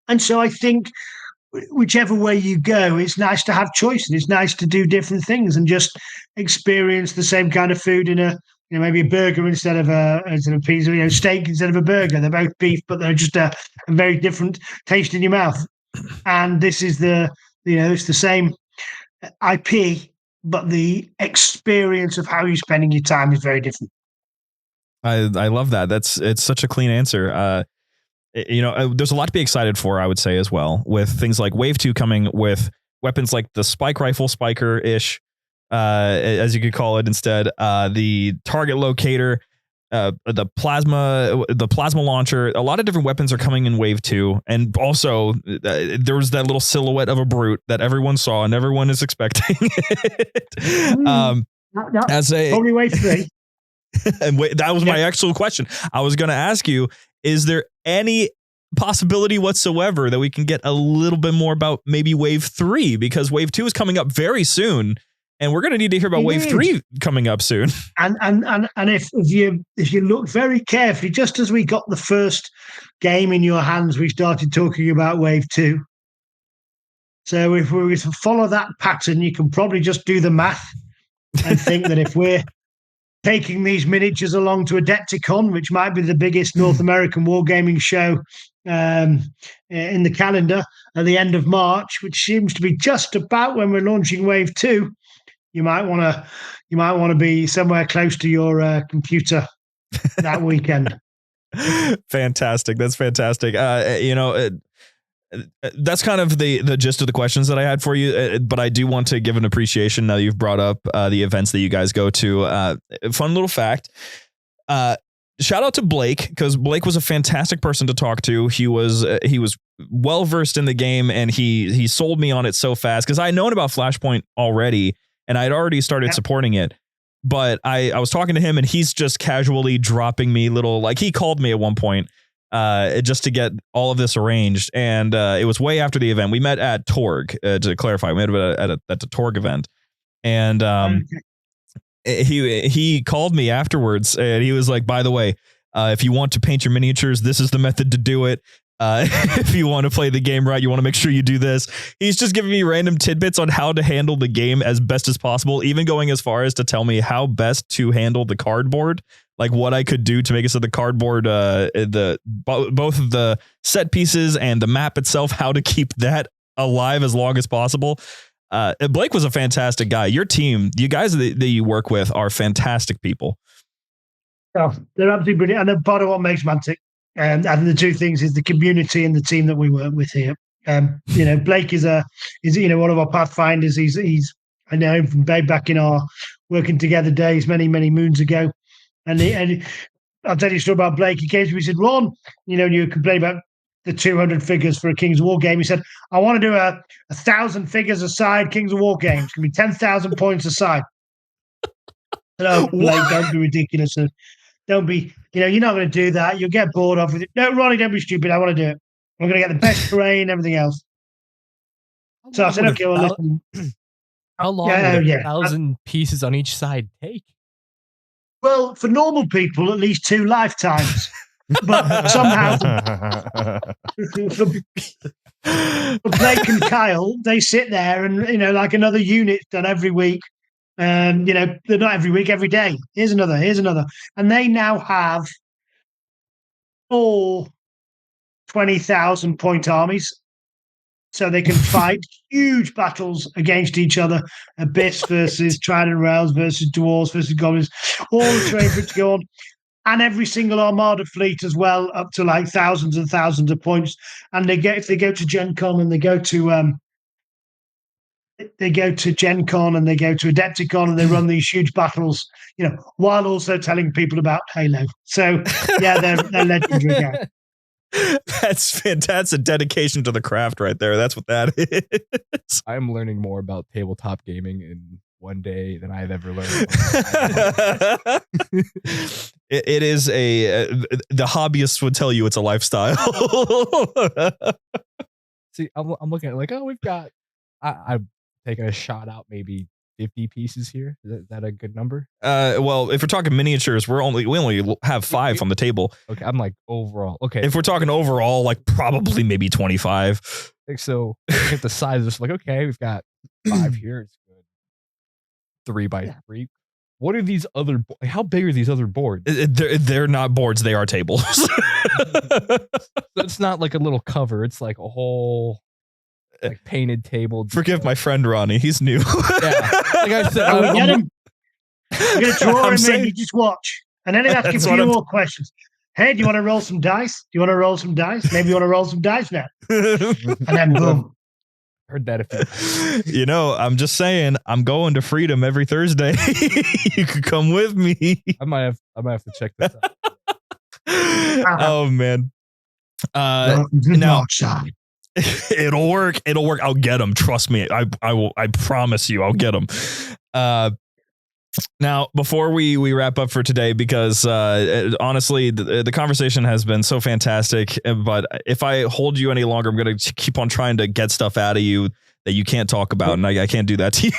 And so I think whichever way you go, it's nice to have choices. It's nice to do different things and just experience the same kind of food in a, maybe a burger instead of a pizza, steak instead of a burger. They're both beef, but they're just a very different taste in your mouth. And this is it's the same IP, but the experience of how you're spending your time is very different. I love that. It's such a clean answer. There's a lot to be excited for, I would say, as well, with things like Wave 2 coming with weapons like the spike rifle, spiker-ish, as you could call it instead, the target locator, the plasma launcher. A lot of different weapons are coming in Wave 2. And also, there was that little silhouette of a brute that everyone saw and everyone is expecting. Probably Wave 3. And that was my actual question. I was going to ask you, is there any possibility whatsoever that we can get a little bit more about maybe Wave 3? Because Wave 2 is coming up very soon, and we're going to need to hear about Wave 3 coming up soon. And if you look very carefully, just as we got the first game in your hands, we started talking about Wave 2. So if we were to follow that pattern, you can probably just do the math and think that if we're taking these miniatures along to Adepticon, which might be the biggest North American wargaming show in the calendar at the end of March, which seems to be just about when we're launching Wave 2, you might want to be somewhere close to your computer that weekend. Fantastic. That's fantastic. That's kind of the gist of the questions that I had for you, but I do want to give an appreciation now that you've brought up the events that you guys go to. Fun little fact. Shout out to Blake, because Blake was a fantastic person to talk to. He was well versed in the game, and he sold me on it so fast because I had known about Flashpoint already, and I'd already started supporting it. But I was talking to him, and he's just casually dropping me he called me at one point. Just to get all of this arranged. And it was way after the event. We met at Torg, to clarify. We met at the Torg event. And he called me afterwards, and he was like, by the way, if you want to paint your miniatures, this is the method to do it. If you want to play the game right, you want to make sure you do this. He's just giving me random tidbits on how to handle the game as best as possible, even going as far as to tell me how best to handle the cardboard. Like what I could do to make it so the cardboard, both of the set pieces and the map itself, how to keep that alive as long as possible. Blake was a fantastic guy. Your team, you guys that you work with are fantastic people. Oh, they're absolutely brilliant. And they're part of what makes Mantic. And the two things is the community and the team that we work with here. Blake is one of our pathfinders. I know him from back in our working together days many moons ago. And I'll tell you a story about Blake. He came to me and said, Ron, you complain about the 200 figures for a Kings of War game. He said, I want to do 1,000 figures aside Kings of War games. It's going to be 10,000 points aside. No, Blake, don't be ridiculous. Don't be, you're not going to do that. You'll get bored of it. No, Ronnie, don't be stupid. I want to do it. I'm going to get the best terrain, everything else. So I said, okay, well, listen. How long would 1,000 pieces on each side take? Well, for normal people, at least 2 lifetimes. But somehow, for Blake and Kyle, they sit there and, like another unit's done every week. They're not every week, every day. Here's another. And they now have 4 20,000 point armies. So they can fight huge battles against each other. Abyss versus Trident Rails versus Dwarves versus Goblins. All the terrain for it to go on. And every single Armada fleet as well, up to like thousands and thousands of points. And if they go to Gen Con and they go to Gen Con and they go to Adepticon and they run these huge battles, while also telling people about Halo. So yeah, they're legendary now. That's fantastic. Dedication to the craft right there. That's what that is. I'm learning more about tabletop gaming in one day than I've ever learned. It is the hobbyists would tell you it's a lifestyle. See, I'm looking at it like, we've got, I'm taking a shot out maybe 50 pieces here. Is that a good number? Well, if we're talking miniatures, we only have 5 on the table. Okay, I'm like overall. Okay, if we're talking overall, like probably maybe 25. So look at the size. It's like, okay, we've got 5 here. It's good. 3 by 3. What are these other? How big are these other boards? They're not boards. They are tables. So it's not like a little cover. It's like a whole painted table. Forgive my friend Ronnie. He's new. Yeah. Like I said, I'm going to draw him in. You just watch. And then he'll ask you a few more questions. Hey, do you want to roll some dice? Maybe you want to roll some dice now. And then boom. Heard that a few. I'm just saying, I'm going to Freedom every Thursday. You could come with me. I might have to check this out. Oh man. Now, it'll work. I'll get them. Trust me. I will. I promise you, I'll get them. Now, before we wrap up for today, because honestly, the conversation has been so fantastic. But if I hold you any longer, I'm going to keep on trying to get stuff out of you that you can't talk about, and I can't do that to you.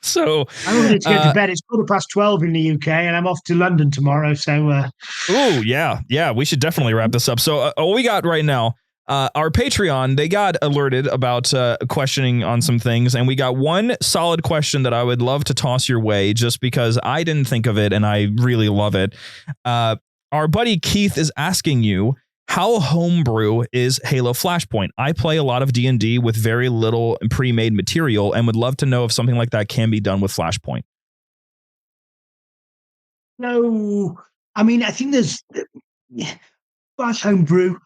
So I'm going to go to bed. It's 12:15 in the UK, and I'm off to London tomorrow. So, oh yeah, we should definitely wrap this up. So, what we got right now. Our Patreon, they got alerted about questioning on some things, and we got one solid question that I would love to toss your way just because I didn't think of it and I really love it. Our buddy Keith is asking you, how homebrew is Halo Flashpoint? I play a lot of D&D with very little pre-made material and would love to know if something like that can be done with Flashpoint. No, I mean, I think there's Flash homebrew.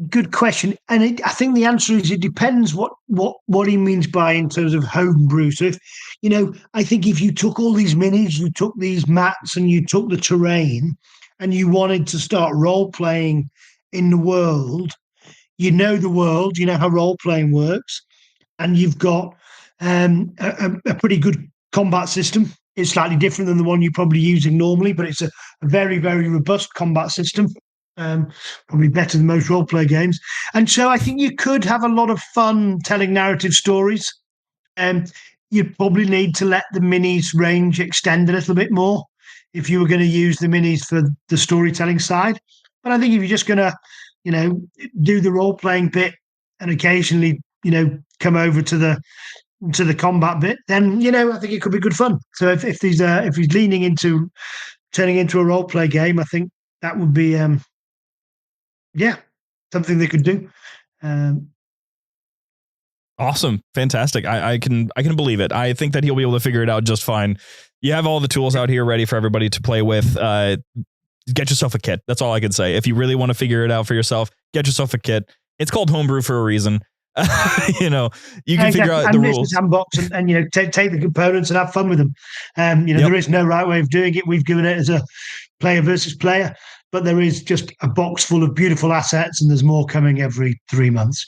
Good question, and I think the answer is it depends what he means by in terms of homebrew. So if I think if you took all these minis, you took these mats, and you took the terrain, and you wanted to start role playing in the world, the world, you know how role playing works, and you've got a pretty good combat system. It's slightly different than the one you're probably using normally, but it's a very, very robust combat system. Probably better than most role-play games. And so I think you could have a lot of fun telling narrative stories. You'd probably need to let the minis range extend a little bit more if you were going to use the minis for the storytelling side. But I think if you're just going to, do the role-playing bit and occasionally, come over to the combat bit, then, I think it could be good fun. So if he's leaning into turning into a role-play game, I think that would be something they could do. Awesome. Fantastic. I can believe it. I think that he'll be able to figure it out just fine. You have all the tools out here ready for everybody to play with. Get yourself a kit. That's all I can say. If you really want to figure it out for yourself, get yourself a kit. It's called homebrew for a reason. You can figure out the rules. Sandbox and take the components and have fun with them. There is no right way of doing it. We've given it as a player versus player. But there is just a box full of beautiful assets, and there's more coming every 3 months.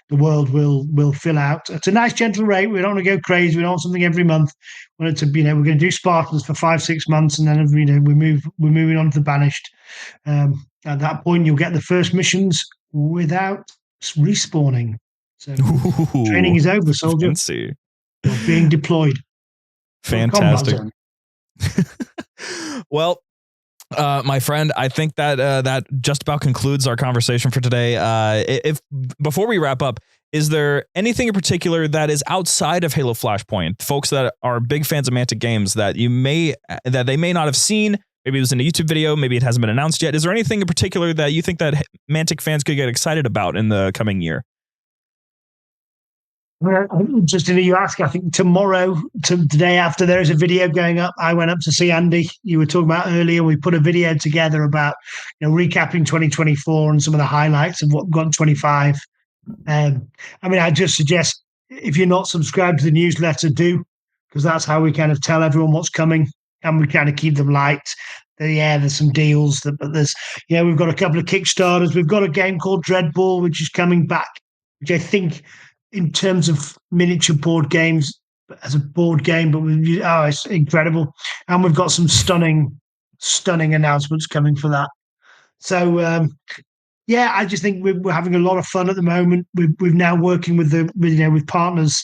The world will fill out at a nice, gentle rate. We don't want to go crazy. We don't want something every month. We want it to be, we're going to do Spartans for 5-6 months, and then we're moving on to the Banished. At that point, you'll get the first missions without respawning. So training is over, soldier. Fancy. You're being deployed. Fantastic. Well, my friend, I think that that just about concludes our conversation for today. If before we wrap up, is there anything in particular that is outside of Halo Flashpoint, folks that are big fans of Mantic games that they may not have seen? Maybe it was in a YouTube video, maybe it hasn't been announced yet. Is there anything in particular that you think that Mantic fans could get excited about in the coming year? Just to you ask, I think tomorrow, the day after, there is a video going up. I went up to see Andy. You were talking about earlier. We put a video together about recapping 2024 and some of the highlights of what we've got in 25. I mean, I just suggest if you're not subscribed to the newsletter, do, because that's how we kind of tell everyone what's coming, and we kind of keep them light. There's some deals, but there's we've got a couple of Kickstarters. We've got a game called Dreadball, which is coming back, which I think, in terms of miniature board games, as a board game, but it's incredible. And we've got some stunning announcements coming for that. So, I just think we're having a lot of fun at the moment. We're now working with with partners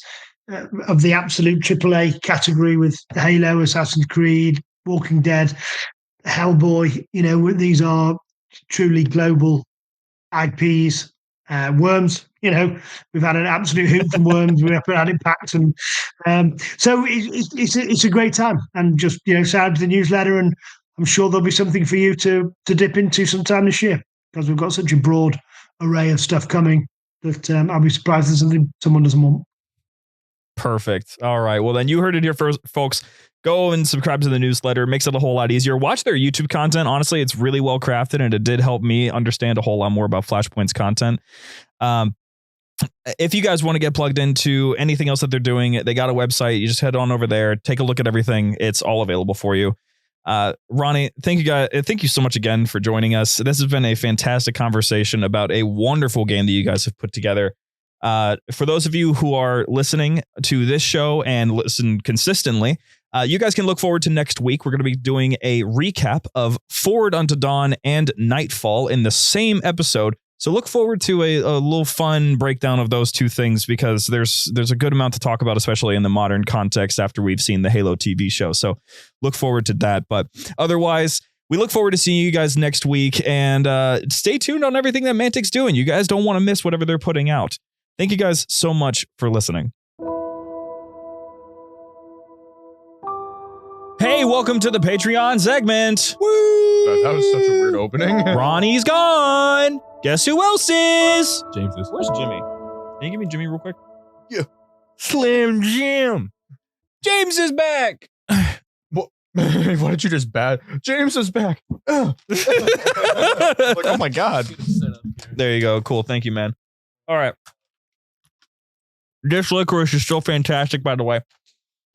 of the absolute AAA category with Halo, Assassin's Creed, Walking Dead, Hellboy. These are truly global IPs. Worms, we've had an absolute hoot from Worms. We've had Impact, and so it's a great time. And just sign up to the newsletter, and I'm sure there'll be something for you to dip into sometime this year, because we've got such a broad array of stuff coming that I'll be surprised there's something someone doesn't want. Perfect. All right. Well, then you heard it here first, folks. Go and subscribe to the newsletter. It makes it a whole lot easier. Watch their YouTube content. Honestly, it's really well crafted, and it did help me understand a whole lot more about Flashpoint's content. If you guys want to get plugged into anything else that they're doing, they got a website. You just head on over there, take a look at everything. It's all available for you. Ronnie, thank you guys. Thank you so much again for joining us. This has been a fantastic conversation about a wonderful game that you guys have put together. For those of you who are listening to this show and listen consistently, you guys can look forward to next week. We're going to be doing a recap of Forward Unto Dawn and Nightfall in the same episode. So look forward to a little fun breakdown of those two things, because there's a good amount to talk about, especially in the modern context after we've seen the Halo TV show. So look forward to that. But otherwise, we look forward to seeing you guys next week, and stay tuned on everything that Mantic's doing. You guys don't want to miss whatever they're putting out. Thank you guys so much for listening. Hey, welcome to the Patreon segment. Woo! That was such a weird opening. Ronnie's gone. Guess who else is? James is. Where's Jimmy? Can you give me Jimmy real quick? Yeah. Slim Jim. James is back. What? Why did you just bad? James is back. Like, oh my God. There you go. Cool. Thank you, man. All right. This licorice is so fantastic, by the way.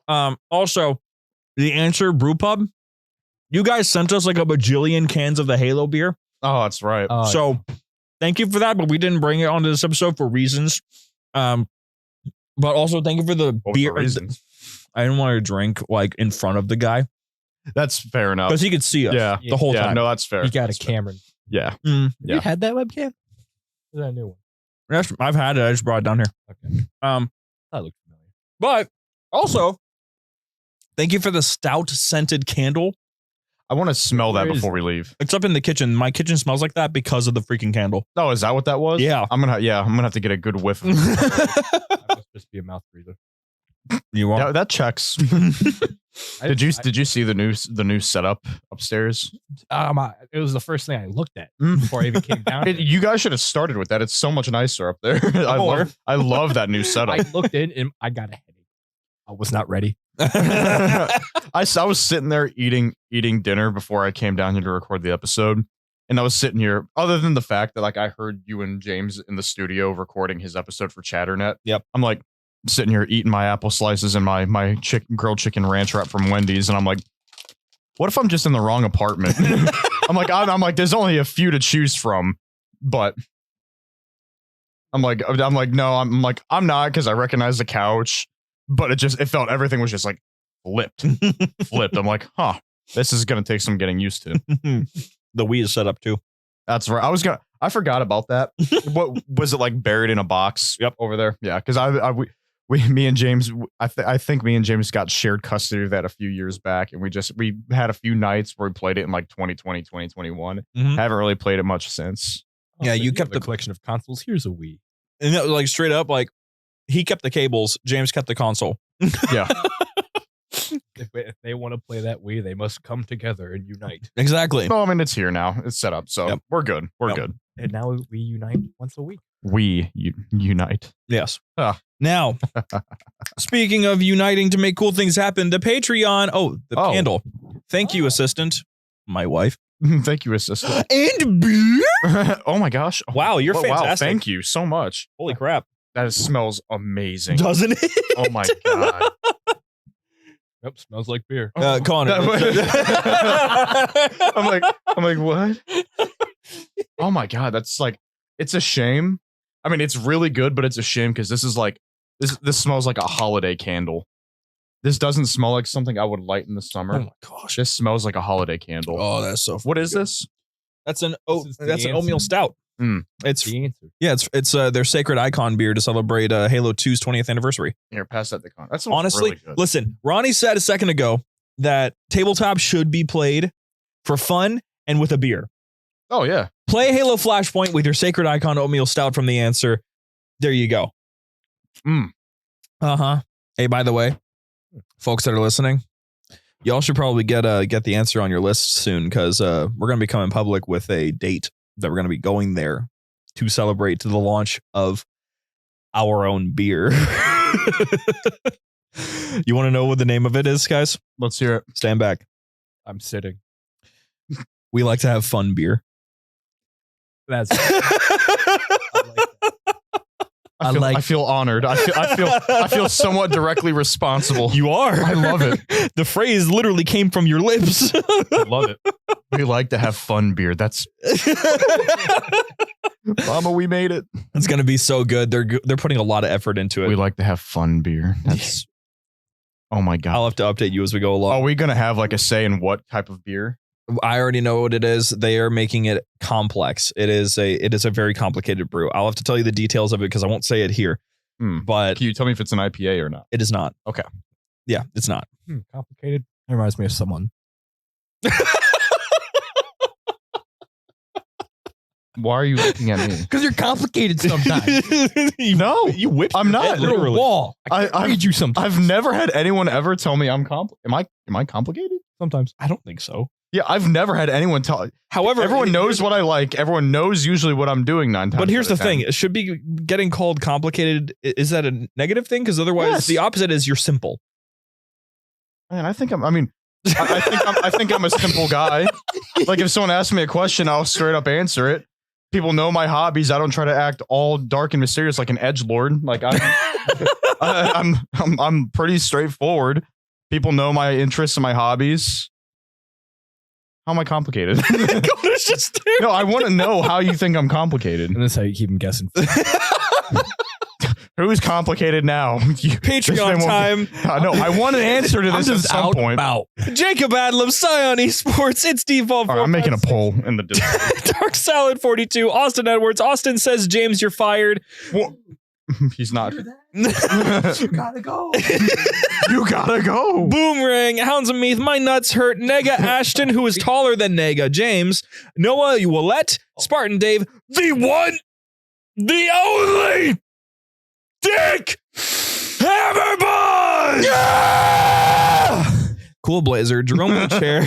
Also, the Answer Brew Pub, you guys sent us like a bajillion cans of the Halo beer. Oh, that's right. So thank you for that, but we didn't bring it onto this episode for reasons. But also thank you for the beer. Reasons? I didn't want to drink like in front of the guy. That's fair enough. Because he could see us the whole time. No, that's fair. You got that's a Cameron. Fair. Yeah. You had that webcam? Or is that a new one? I've had it. I just brought it down here. Okay. That looked familiar. But also, thank you for the stout scented candle. I want to smell that before we leave. It's up in the kitchen. My kitchen smells like that because of the freaking candle. Oh, is that what that was? Yeah. I'm gonna have to get a good whiff. That must just be a mouth breather. You are. Yeah, that checks. Did you see the new setup upstairs? It was the first thing I looked at before I even came down. You guys should have started with that. It's so much nicer up there. I love that new setup. I looked in and I got a headache. I was not ready. I was sitting there eating dinner before I came down here to record the episode, and I was sitting here. Other than the fact that like I heard you and James in the studio recording his episode for Chatternet. Yep. I'm like sitting here eating my apple slices and my grilled chicken ranch wrap from Wendy's, and I'm like, what if I'm just in the wrong apartment? I'm like, there's only a few to choose from, but I'm like, no, I'm not, because I recognize the couch, but it felt everything was just like flipped. I'm like, this is gonna take some getting used to. The Wii is set up too. That's right. I forgot about that. What was it, like buried in a box? Yep, over there. Yeah, because me and James, I think me and James got shared custody of that a few years back, and we had a few nights where we played it in like 2020, 2021. Haven't really played it much since. Yeah, you kept the collection of consoles. Here's a Wii. And that was like straight up, like he kept the cables, James kept the console. Yeah. If they want to play that Wii, they must come together and unite. Exactly. No, I mean, it's here now. It's set up, so we're good. We're good. And now we unite once a week. We unite. Yes. Now, speaking of uniting to make cool things happen, the Patreon. The candle. Thank you, assistant. My wife. Thank you, assistant. And beer. Oh my gosh. Wow, you're fantastic. Wow, thank you so much. Holy crap. That smells amazing. Doesn't it? Oh my God. Yep, smells like beer. Connor. I'm like, what? Oh my God, that's like, it's a shame. I mean, it's really good, but it's a shame because this is like, this smells like a holiday candle. This doesn't smell like something I would light in the summer. Oh my gosh. This smells like a holiday candle. Oh, that's so. What is this? That's an This is an oatmeal stout. It's The answer. it's their sacred icon beer to celebrate Halo 2's 20th anniversary. Here, pass that to Con. That's Honestly, really good. listen, Ronnie said a second ago that tabletop should be played for fun and with a beer. Oh yeah. Play Halo Flashpoint with your sacred icon oatmeal stout from The Answer. There you go. Hey, by the way, folks that are listening, y'all should probably get The Answer on your list soon because we're going to be coming public with a date that we're going to be going there to celebrate to the launch of our own beer. You want to know what the name of it is, guys? Let's hear it. Stand back. I'm sitting. We like to have fun beer. That's I feel honored. I feel somewhat directly responsible. You are. I love it. The phrase literally came from your lips. I love it. We like to have fun beer. That's Mama, we made it. It's going to be so good. They're putting a lot of effort into it. We like to have fun beer. That's oh my God. I'll have to update you as we go along. Are we going to have like a say in what type of beer? I already know what it is. They are making it complex. It is a very complicated brew. I'll have to tell you the details of it because I won't say it here. But Can you tell me if it's an IPA or not? it is not. Okay. Yeah, it's not. Complicated. That reminds me of someone. Why are you looking at me? Because you're complicated sometimes. No, You whipped I'm your not. head, You're a literally. wall. I I- read you sometimes. I've never had anyone ever tell me I'm am I complicated? Sometimes. I don't think so. Yeah, I've never had anyone tell. However, Everyone knows what I like. Everyone knows usually what I'm doing 9 times. But here's out the of 10. thing: it should be getting called complicated. Is that a negative thing? Because otherwise, Yes. the opposite is you're simple. Man, I think I think I'm a simple guy. Like if someone asks me a question, I'll straight up answer it. People know my hobbies. I don't try to act all dark and mysterious like an edgelord. Like I'm pretty straightforward. People know my interests and my hobbies. How am I complicated? No, I want to know how you think I'm complicated. And that's how you keep them guessing. Who's complicated now? Patreon time. No, I want an answer to this at some point. About. Jacob Adlam, Scion Esports, it's default. All right, I'm making a poll in the Discord. Dark Salad 42, Austin Edwards. Austin says, James, you're fired. Well, he's not. You gotta go. You gotta go. Boomerang, Hounds of Meath, my nuts hurt. Nega Ashton, who is taller than Nega. James, Noah Willette, Spartan Dave, the one, the only Dick Hammerbond! Yeah! Cool Blazer, Jerome in the chair.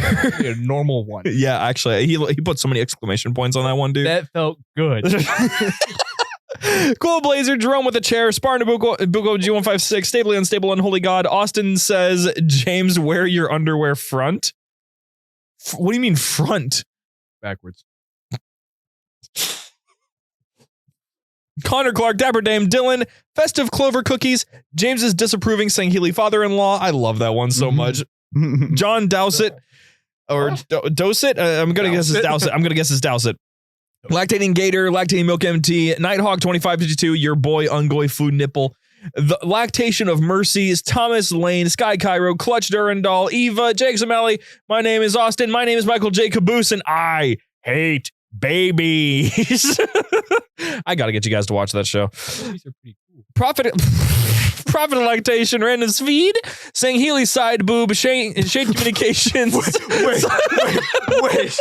A normal one. Yeah, actually, he put so many exclamation points on that one, dude. That felt good. Cool Blazer, Jerome with a chair, Spartan Buko G156, Stably Unstable, Unholy God. Austin says, James, wear your underwear front. What do you mean front? Backwards. Connor Clark, Dapper Dame, Dylan, Festive Clover Cookies, James is disapproving, saying Healy father-in-law. I love that one so much. John Dowsett, or Dosett. I'm gonna guess it's Dowsett. I'm gonna guess it's Dowsett. Lactating Gator, Lactating Milk MT, Nighthawk 2552, your boy Ungoy Food Nipple, the Lactation of Mercies, Thomas Lane, Sky Cairo, Clutch Durandal, Eva, Jake Zamali. My name is Austin. My name is Michael J. Caboose, and I hate babies. I got to get you guys to watch that show. These are pretty cool. Profit lactation, random feed, saying Healy side boob, Shade Communications. Wait.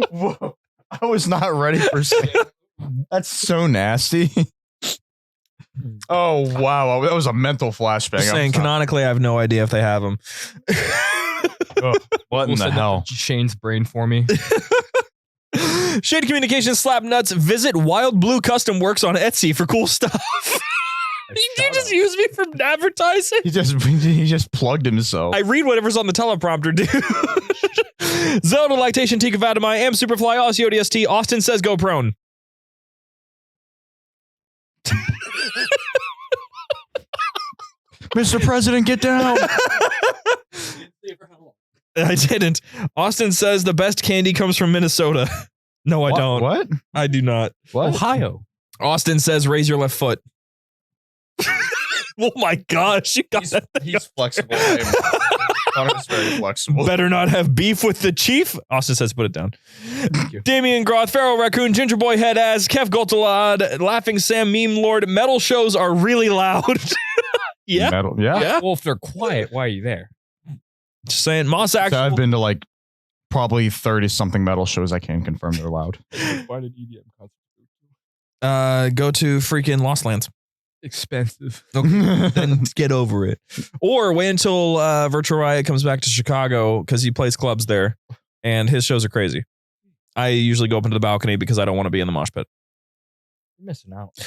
Whoa. I was not ready for saying. That's so nasty. Oh, wow. That was a mental flashbang. Just saying, canonically, I have no idea if they have them. What in the hell? Shane's brain for me. Shade Communications slap nuts. Visit Wild Blue Custom Works on Etsy for cool stuff. You just use me for advertising? He just plugged himself. I read whatever's on the teleprompter, dude. Zelda Lactation, Tika Fatima, Am Superfly, Aussie ODST, Austin says go prone. Mr. President, get down. I didn't. Austin says the best candy comes from Minnesota. No, I don't. What? I do not. What? Ohio. Austin says raise your left foot. Oh my gosh, you got that. He's flexible. Connor's very flexible. Better not have beef with the chief. Austin says put it down. Damian Groth, Pharaoh Raccoon, Ginger Boy Head Ass, Kev Goltalad, Laughing Sam, Meme Lord. Metal shows are really loud. Yeah. Metal, yeah. Well, if they're quiet, why are you there? Just saying. Moss Actual. So I've been to like probably 30 something metal shows. I can confirm they're loud. Why did EDM concert? Go to freaking Lost Lands. Expensive. Okay, then get over it. Or wait until Virtual Riot comes back to Chicago because he plays clubs there, and his shows are crazy. I usually go up into the balcony because I don't want to be in the mosh pit. You're missing out.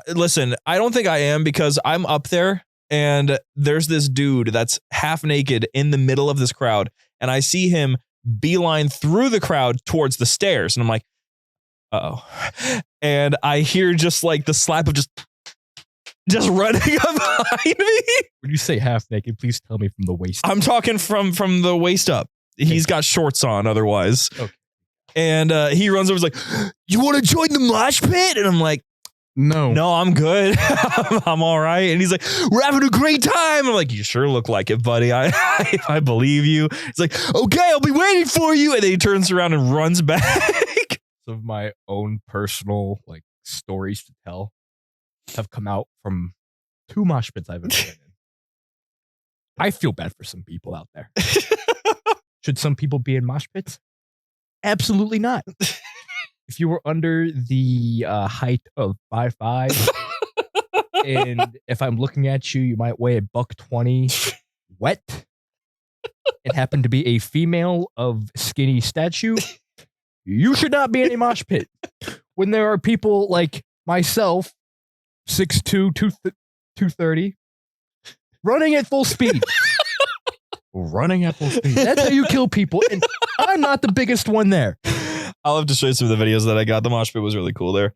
Listen, I don't think I am because I'm up there and there's this dude that's half naked in the middle of this crowd, and I see him beeline through the crowd towards the stairs, and I'm like, uh-oh. And I hear just like the slap of just running up behind me. When you say half naked, please tell me from the waist. I'm talking from the waist up. He's got shorts on otherwise. Okay. And he runs over, and is like, you want to join the mosh pit? And I'm like, no, I'm good. I'm all right. And he's like, we're having a great time. I'm like, you sure look like it, buddy. I believe you. He's like, okay, I'll be waiting for you. And then he turns around and runs back. Some of my own personal like stories to tell have come out from 2 mosh pits I've been in. I feel bad for some people out there. Should some people be in mosh pits? Absolutely not. If you were under the height of 5'5", and if I'm looking at you, you might weigh $120 wet. It happened to be a female of skinny stature. You should not be in a mosh pit. When there are people like myself, 6'2", 230, running at full speed. Running at full speed. That's how you kill people. And I'm not the biggest one there. I'll have to show you some of the videos that I got. The mosh pit was really cool there.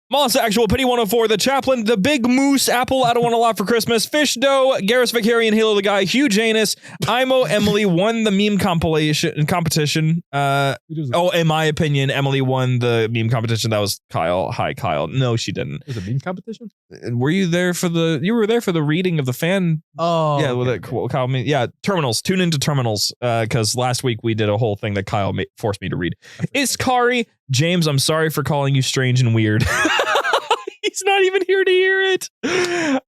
Moss Actual, Pity 104, The Chaplain, The Big Moose, Apple, I Don't Want a Lot for Christmas, Fish Dough, Garrus Vicarian, Halo the Guy, Hugh Janus, Imo, Emily won the meme competition. In my opinion, Emily won the meme competition. That was Kyle. Hi, Kyle. No, she didn't. It was a meme competition? Were you there for you were there for the reading of the fan? Oh. Yeah, okay, cool. Kyle, yeah, Terminals. Tune into Terminals because last week we did a whole thing that Kyle forced me to read. Iskari, James, I'm sorry for calling you strange and weird. He's not even here to hear it.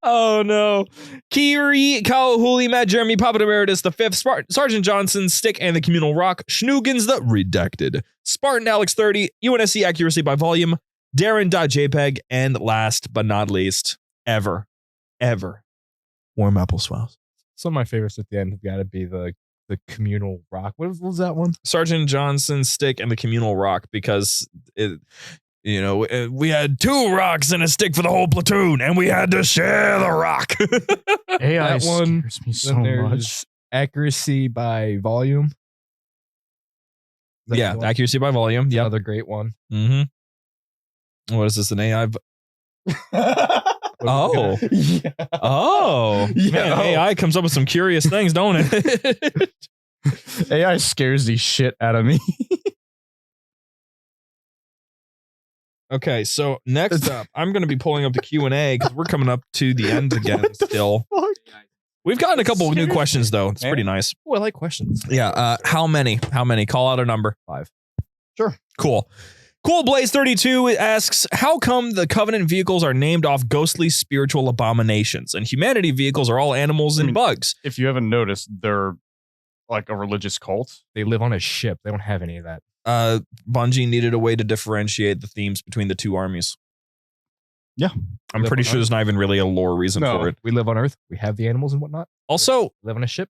Oh no. Kiri, Kyle, Hooley, Matt, Jeremy, Papa Emeritus, the 5th, Sergeant Johnson, Stick and the Communal Rock, Schnoogans, the Redacted, Spartan Alex 30, UNSC Accuracy by Volume, Darren.jpg, and last but not least, ever, Warm Apple Swells. Some of my favorites at the end have got to be the Communal Rock. What was that one? Sergeant Johnson, Stick, and the Communal Rock, because we had 2 rocks and a stick for the whole platoon, and we had to share the rock. AI that one scares me so much. Accuracy by Volume. Yeah, Accuracy by Volume. Yeah, another great one. Mm-hmm. What is this? An AI? Oh. Yeah. Oh. Yeah. Man, AI comes up with some curious things, don't it? AI scares the shit out of me. Okay, so next up, I'm going to be pulling up the Q&A because we're coming up to the end again still. We've gotten a couple of new questions, though. It's pretty nice. Oh, I like questions. Yeah. How many? Call out a number. 5. Sure. Cool. Cool Blaze 32 asks, how come the Covenant vehicles are named off ghostly spiritual abominations and humanity vehicles are all animals and bugs? If you haven't noticed, they're like a religious cult. They live on a ship. They don't have any of that. Bungie needed a way to differentiate the themes between the two armies. Yeah. I'm pretty sure there's not even really a lore reason for it. We live on Earth. We have the animals and whatnot. Also, we live on a ship.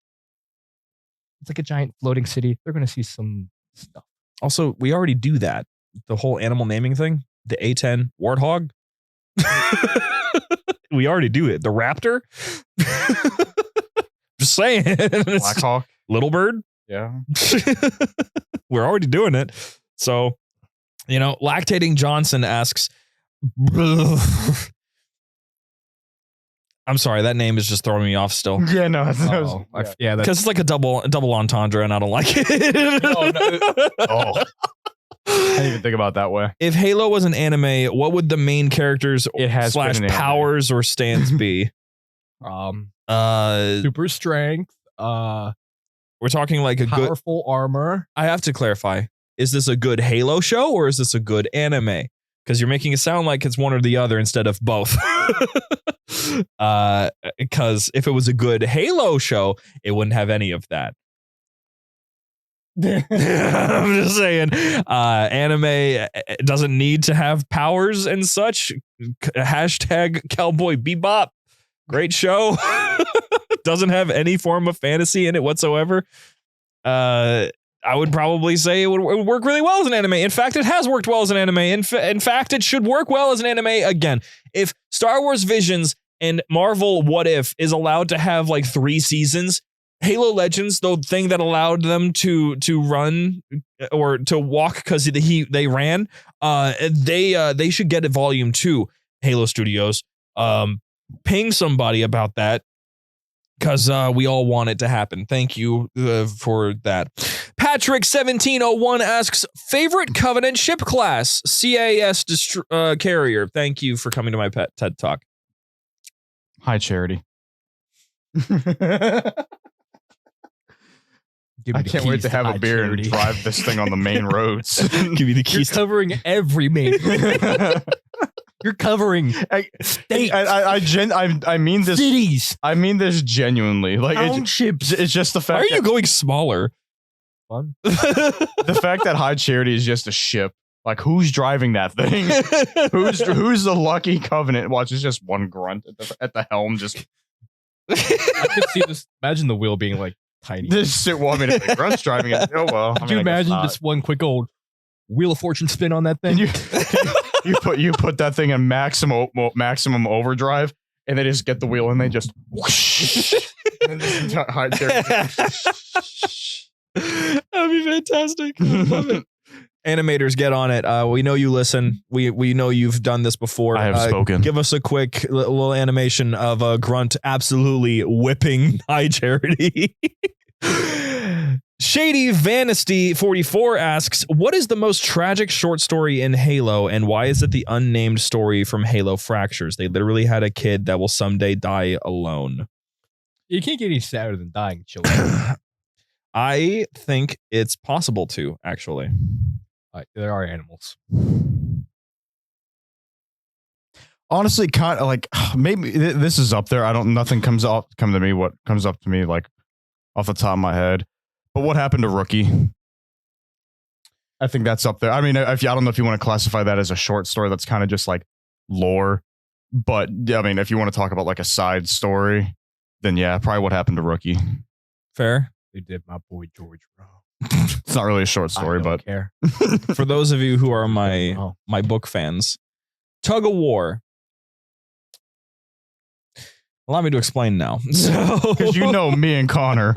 It's like a giant floating city. They're going to see some stuff. Also, we already do that. The whole animal naming thing. The A10 Warthog. We already do it. The Raptor. Just saying. Blackhawk. Little Bird. Yeah. We're already doing it. So, Lactating Johnson asks, I'm sorry, that name is just throwing me off still. Yeah, no. Yeah, because it's like a double entendre and I don't like it. Oh. I didn't even think about it that way. If Halo was an anime, what would the main characters / powers or stands be? Super strength. We're talking like a powerful armor. I have to clarify. Is this a good Halo show or is this a good anime? Because you're making it sound like it's one or the other instead of both. Because if it was a good Halo show, it wouldn't have any of that. I'm just saying, anime doesn't need to have powers and such. Hashtag Cowboy Bebop. Great show. Doesn't have any form of fantasy in it whatsoever. I would probably say it would work really well as an anime. In fact, it has worked well as an anime. In fact, it should work well as an anime again. If Star Wars Visions and Marvel What If is allowed to have like 3 seasons, Halo Legends, the thing that allowed them to run or to walk because they ran, they should get a volume 2. Halo Studios, ping somebody about that. Because we all want it to happen. Thank you for that. Patrick1701 asks, favorite Covenant ship class? CAS carrier. Thank you for coming to my TED Talk. Hi, Charity. I can't wait to have a beer and drive this thing on the main roads. Give me the keys. You're covering every main road. You're covering states. I mean this. Cities. I mean this genuinely. Like townships. It's just the fact. Why are you going smaller? Fun. The fact that High Charity is just a ship. Like, who's driving that thing? who's the lucky Covenant? Watch, it's just one grunt at the helm. Just I could see this. Imagine the wheel being like tiny. The grunt's driving it. Oh well. Could you imagine just one quick old Wheel of Fortune spin on that thing? You put that thing in maximum overdrive, and they just get the wheel and they just whoosh. And just High Charity. That'd be fantastic. I love it. Animators, get on it. We know you listen. We know you've done this before. I have spoken. Give us a quick little animation of a grunt absolutely whipping High Charity. Shady Vanesty 44 asks, what is the most tragic short story in Halo and why is it the unnamed story from Halo Fractures? They literally had a kid that will someday die alone. You can't get any sadder than dying children. I think it's possible to, actually. There are animals. Honestly, kind of like maybe this is up there. Nothing comes up to me. What comes up to me like off the top of my head. But what happened to Rookie? I think that's up there. I mean, I don't know if you want to classify that as a short story. That's kind of just like lore. But I mean, if you want to talk about like a side story, then yeah, probably what happened to Rookie. Fair. They did my boy George wrong. It's not really a short story, but care. For those of you who are my book fans, Tug of War. Allow me to explain now. Because you know me and Connor,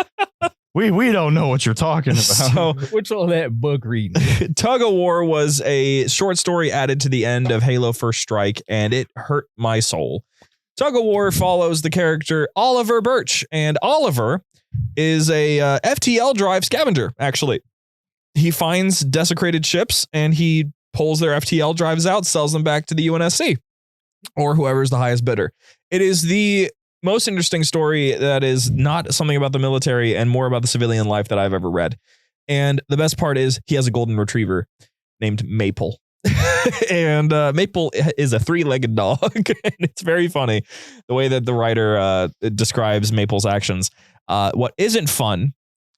we don't know what you're talking about. So, what's all that book reading? Tug of War was a short story added to the end of Halo First Strike, and it hurt my soul. Tug of War follows the character Oliver Birch, and Oliver is a FTL drive scavenger, actually. He finds desecrated ships, and he pulls their FTL drives out, sells them back to the UNSC, or whoever's the highest bidder. It is the most interesting story that is not something about the military and more about the civilian life that I've ever read. And the best part is he has a golden retriever named Maple. And Maple is a 3-legged dog. And it's very funny the way that the writer describes Maple's actions. What isn't fun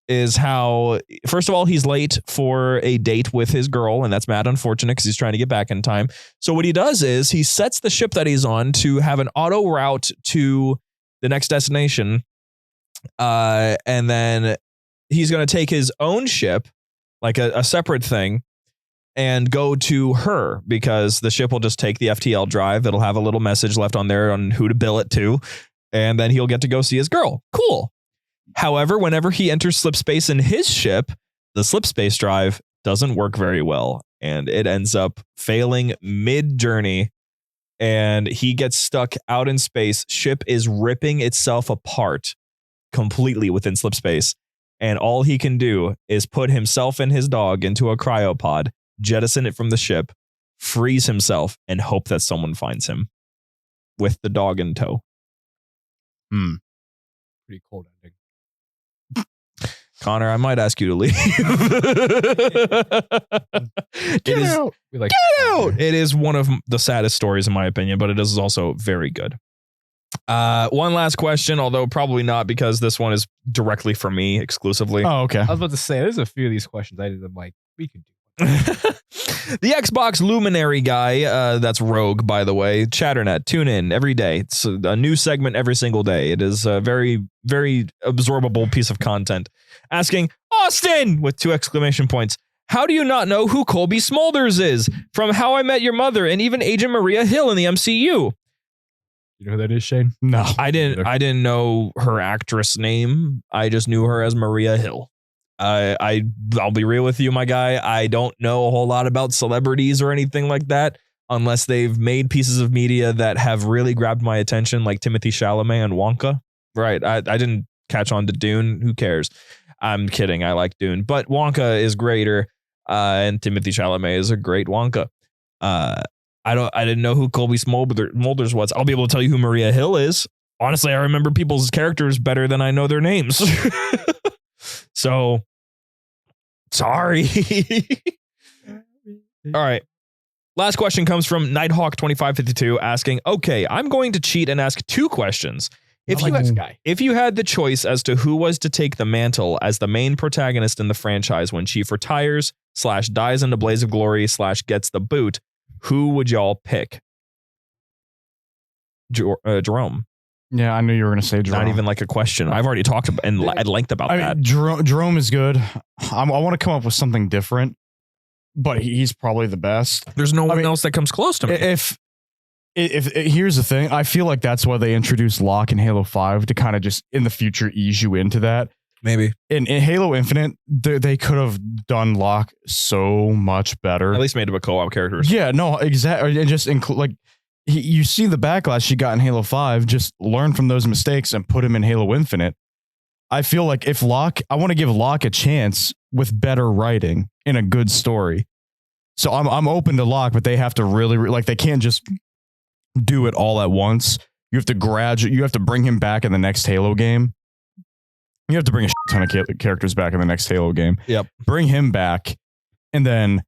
is how, first of all, he's late for a date with his girl, and that's mad unfortunate because he's trying to get back in time. So what he does is he sets the ship that he's on to have an auto route to the next destination, and then he's going to take his own ship, like a separate thing, and go to her because the ship will just take the FTL drive. It'll have a little message left on there on who to bill it to, and then he'll get to go see his girl. Cool. However, whenever he enters slip space in his ship, the slip space drive doesn't work very well, and it ends up failing mid-journey, and he gets stuck out in space. Ship is ripping itself apart completely within slip space, and all he can do is put himself and his dog into a cryopod, jettison it from the ship, freeze himself, and hope that someone finds him with the dog in tow. Pretty cold ending. Connor, I might ask you to leave. Get out. Get out. It is one of the saddest stories in my opinion, but it is also very good. One last question, although probably not because this one is directly for me exclusively. Oh, okay. I was about to say, there's a few of these questions I'm like, we could do. The Xbox Luminary guy, that's Rogue, by the way. Chatternet, tune in every day. It's a new segment every single day. It is a very, very absorbable piece of content. Asking, Austin, with 2 exclamation points, how do you not know who Colby Smulders is from How I Met Your Mother and even Agent Maria Hill in the MCU? You know who that is, Shane? No. I didn't know her actress name. I just knew her as Maria Hill. I'll be real with you, my guy. I don't know a whole lot about celebrities or anything like that unless they've made pieces of media that have really grabbed my attention, like Timothée Chalamet and Wonka. Right. I didn't catch on to Dune. Who cares? I'm kidding. I like Dune, but Wonka is greater. And Timothée Chalamet is a great Wonka. I didn't know who Colby Smulders was. I'll be able to tell you who Maria Hill is. Honestly, I remember people's characters better than I know their names. So, sorry. All right. Last question comes from Nighthawk2552 asking, okay, I'm going to cheat and ask 2 questions. If you had the choice as to who was to take the mantle as the main protagonist in the franchise when Chief retires / dies in a blaze of glory / gets the boot, who would y'all pick? Jerome. Yeah, I knew you were going to say Jerome. Not even like a question. I've already talked about at length about that. Jerome is good. I want to come up with something different, but he's probably the best. There's no one else that comes close to me. If here's the thing, I feel like that's why they introduced Locke in Halo 5 to kind of just in the future ease you into that. Maybe in Halo Infinite, they could have done Locke so much better. At least made him a co-op character. Yeah, no, exactly. And just include like. You see the backlash he got in Halo 5, just learn from those mistakes and put him in Halo Infinite. I feel like I want to give Locke a chance with better writing in a good story. So I'm open to Locke, but they have to really, they can't just do it all at once. You have to you have to bring him back in the next Halo game. You have to bring a ton of characters back in the next Halo game. Yep. Bring him back and then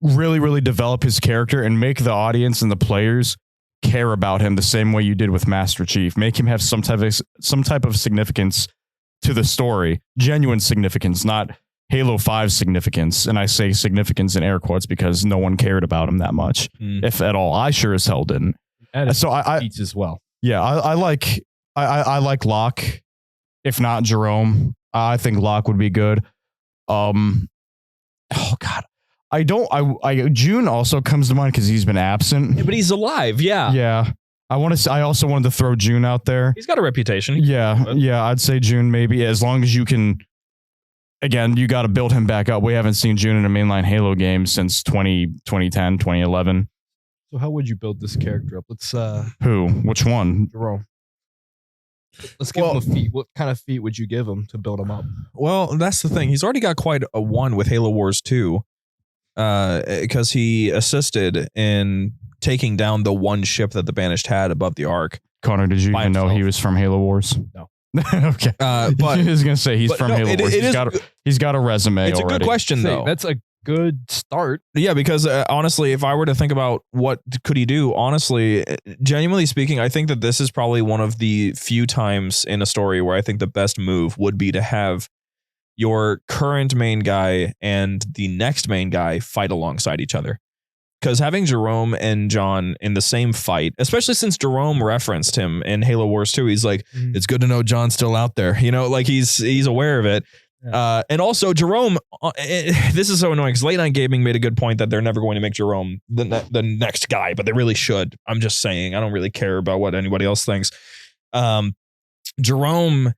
really, really develop his character and make the audience and the players care about him the same way you did with Master Chief. Make him have some type of significance to the story, genuine significance, not Halo 5 significance. And I say significance in air quotes because no one cared about him that much, if at all. I sure as hell didn't. And so I beats as well. Yeah, I like Locke, if not Jerome. I think Locke would be good. Oh God. June also comes to mind because he's been absent. Yeah, but he's alive. Yeah. Yeah. I also wanted to throw June out there. He's got a reputation. Yeah. Yeah. I'd say June, maybe, as long as you can. Again, you got to build him back up. We haven't seen June in a mainline Halo game since 2010, 2011. So how would you build this character up? Let's Who? Which one? Jerome. Let's give him a feat. What kind of feat would you give him to build him up? Well, that's the thing. He's already got quite a one with Halo Wars 2. Because he assisted in taking down the one ship that the Banished had above the Ark. Connor, did you even know he was from Halo Wars? No. Okay. But I was gonna say he's from Halo Wars. He's got a resume. It's already. a good question though. That's a good start. Yeah, because honestly, if I were to think about what could he do, honestly, genuinely speaking, I think that this is probably one of the few times in a story where I think the best move would be to have your current main guy and the next main guy fight alongside each other. Because having Jerome and John in the same fight, especially since Jerome referenced him in Halo Wars 2, he's like, it's good to know John's still out there. You know, like he's aware of it. Yeah. And also Jerome, this is so annoying because Late Night Gaming made a good point that they're never going to make Jerome the next guy, but they really should. I'm just saying, I don't really care about what anybody else thinks. Jerome,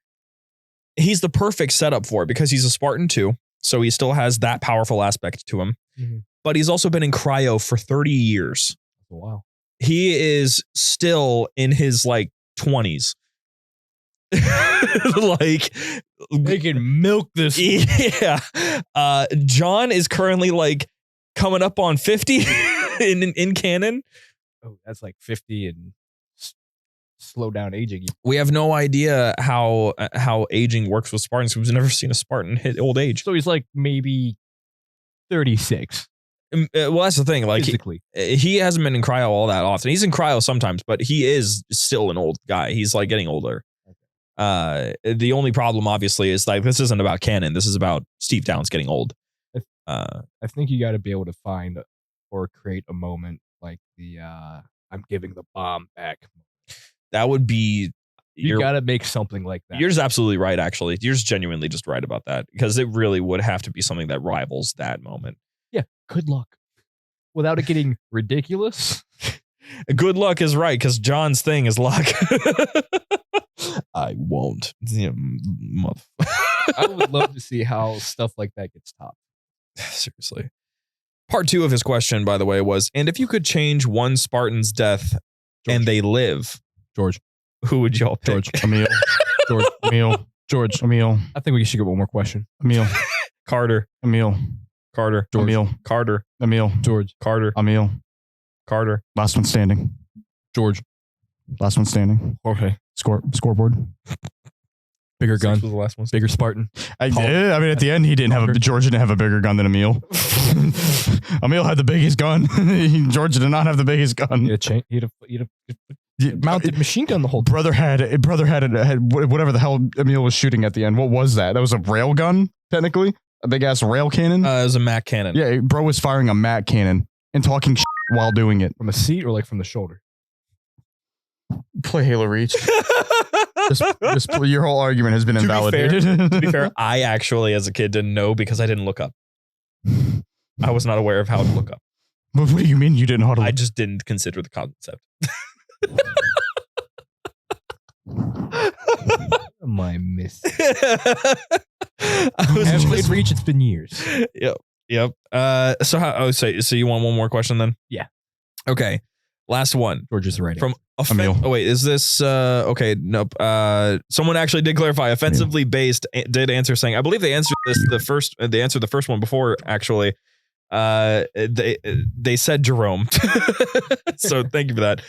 he's the perfect setup for it because he's a Spartan too. So he still has that powerful aspect to him. Mm-hmm. But he's also been in cryo for 30 years. Oh, wow. He is still in his like 20s. Like they can milk this. Yeah. John is currently like coming up on 50 in canon. Oh, that's like 50 and slow down aging. We have no idea how aging works with Spartans. We've never seen a Spartan hit old age. So he's like maybe 36. Well, that's the thing. Like physically, he hasn't been in cryo all that often. He's in cryo sometimes, but he is still an old guy. He's like getting older. The only problem, obviously, is like this isn't about canon. This is about Steve Downs getting old. I think you got to be able to find or create a moment like the "I'm giving the bomb back." That would be. You got to make something like that. You're just absolutely right. Actually, you're just genuinely just right about that because it really would have to be something that rivals that moment. Yeah, good luck. Without it getting ridiculous. Good luck is right because John's thing is luck. I won't. I would love to see how stuff like that gets topped. Seriously. Part 2 of his question, by the way, was, and if you could change one Spartan's death George. And they live, George, who would y'all pick? George, Emil, George, Emil, George, Emil. I think we should get one more question. Emil, Carter, Emil, Carter, George. Emil, Carter, Emil, George, Carter, Emil, Carter. Last one standing. George. Last one standing. Okay. Scoreboard. Bigger gun. Was the last one. Bigger Spartan. I did. I mean, at the end, George didn't have a bigger gun than Emil. Emil had the biggest gun. George did not have the biggest gun. He'd have mounted machine gun the whole time. Brother had whatever the hell Emil was shooting at the end. What was that? That was a rail gun, technically? A big ass rail cannon? It was a Mac cannon. Yeah, bro was firing a Mac cannon and talking while doing it. From a seat or like from the shoulder? Play Halo Reach. just your whole argument has been invalidated. To be fair, I actually, as a kid, didn't know because I didn't look up. I was not aware of how to look up. But what do you mean you didn't know how to look up? I just didn't consider the concept. My miss. I haven't played Reach. It's been years. Yep. So you want one more question then? Yeah. Okay. Last one. George is right. From oh wait, is this okay? Nope. Someone actually did clarify. Offensively based did answer saying, I believe they answered this they answered the first one before actually. They said Jerome. So thank you for that.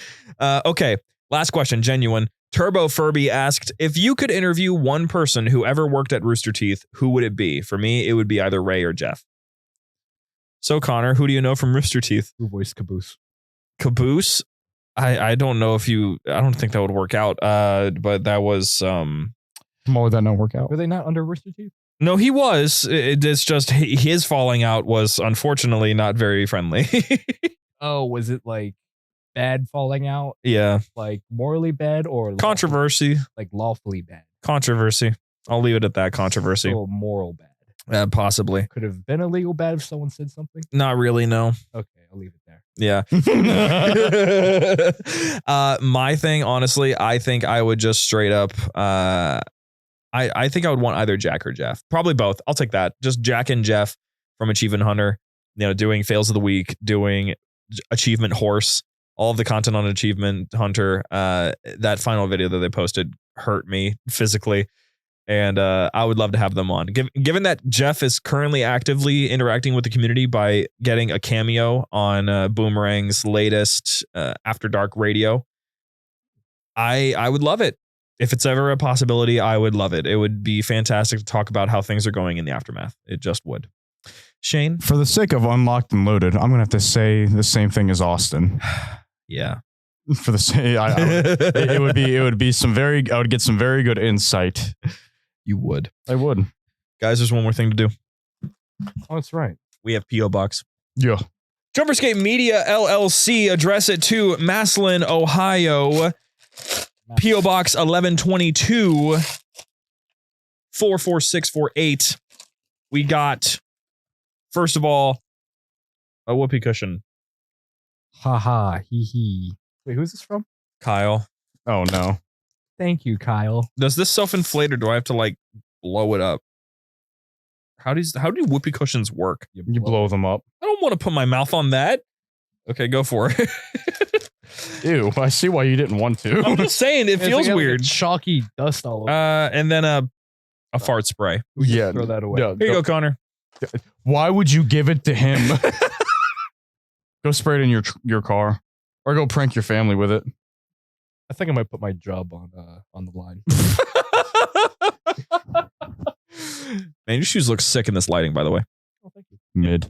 Okay. Last question. Genuine. Turbo Furby asked, if you could interview one person who ever worked at Rooster Teeth, who would it be? For me, it would be either Ray or Jeff. So Connor, who do you know from Rooster Teeth? Who voiced Caboose? Caboose? I don't know if I don't think that would work out. But that was Why would that not work out? Were they not under Rooster Teeth? No, he was. It's just his falling out was unfortunately not very friendly. Oh, was it like bad falling out? Yeah. Like morally bad or controversy? Like lawfully bad? Controversy. I'll leave it at that. Controversy. So moral bad. Possibly. Could have been illegal bad if someone said something? Not really, no. Okay, I'll leave it there. Yeah. My thing, honestly, I think I would just straight up I think I would want either Jack or Jeff. Probably both. I'll take that. Just Jack and Jeff from Achievement Hunter, doing Fails of the Week, doing Achievement Horse, all of the content on Achievement Hunter. That final video that they posted hurt me physically. And I would love to have them on. Given that Jeff is currently actively interacting with the community by getting a cameo on Boomerang's latest After Dark radio, I would love it. If it's ever a possibility, I would love it. It would be fantastic to talk about how things are going in the aftermath. It just would. Shane? For the sake of unlocked and loaded, I'm gonna have to say the same thing as Austin. Yeah. For the sake, it would be some very. I would get some very good insight. You would. I would. Guys, there's one more thing to do. Oh, that's right. We have P.O. Box. Yeah. JumperScape Media LLC, address it to Maslin, Ohio, P.O. Box 1122 44648. We got, first of all, a whoopee cushion. Haha, hee hee. Wait, who's this from? Kyle. Oh no. Thank you, Kyle. Does this self-inflate or do I have to like blow it up? How do whoopee cushions work? You blow them up. I don't want to put my mouth on that. Okay, go for it. Ew, I see why you didn't want to. I'm just saying, it feels weird. Chalky dust all over. And then a fart spray. Yeah. Throw that away. Yeah, Here you go, Connor. Why would you give it to him? Go spray it in your car. Or go prank your family with it. I think I might put my job on the line. Man, your shoes look sick in this lighting, by the way. Oh, thank you. Mid.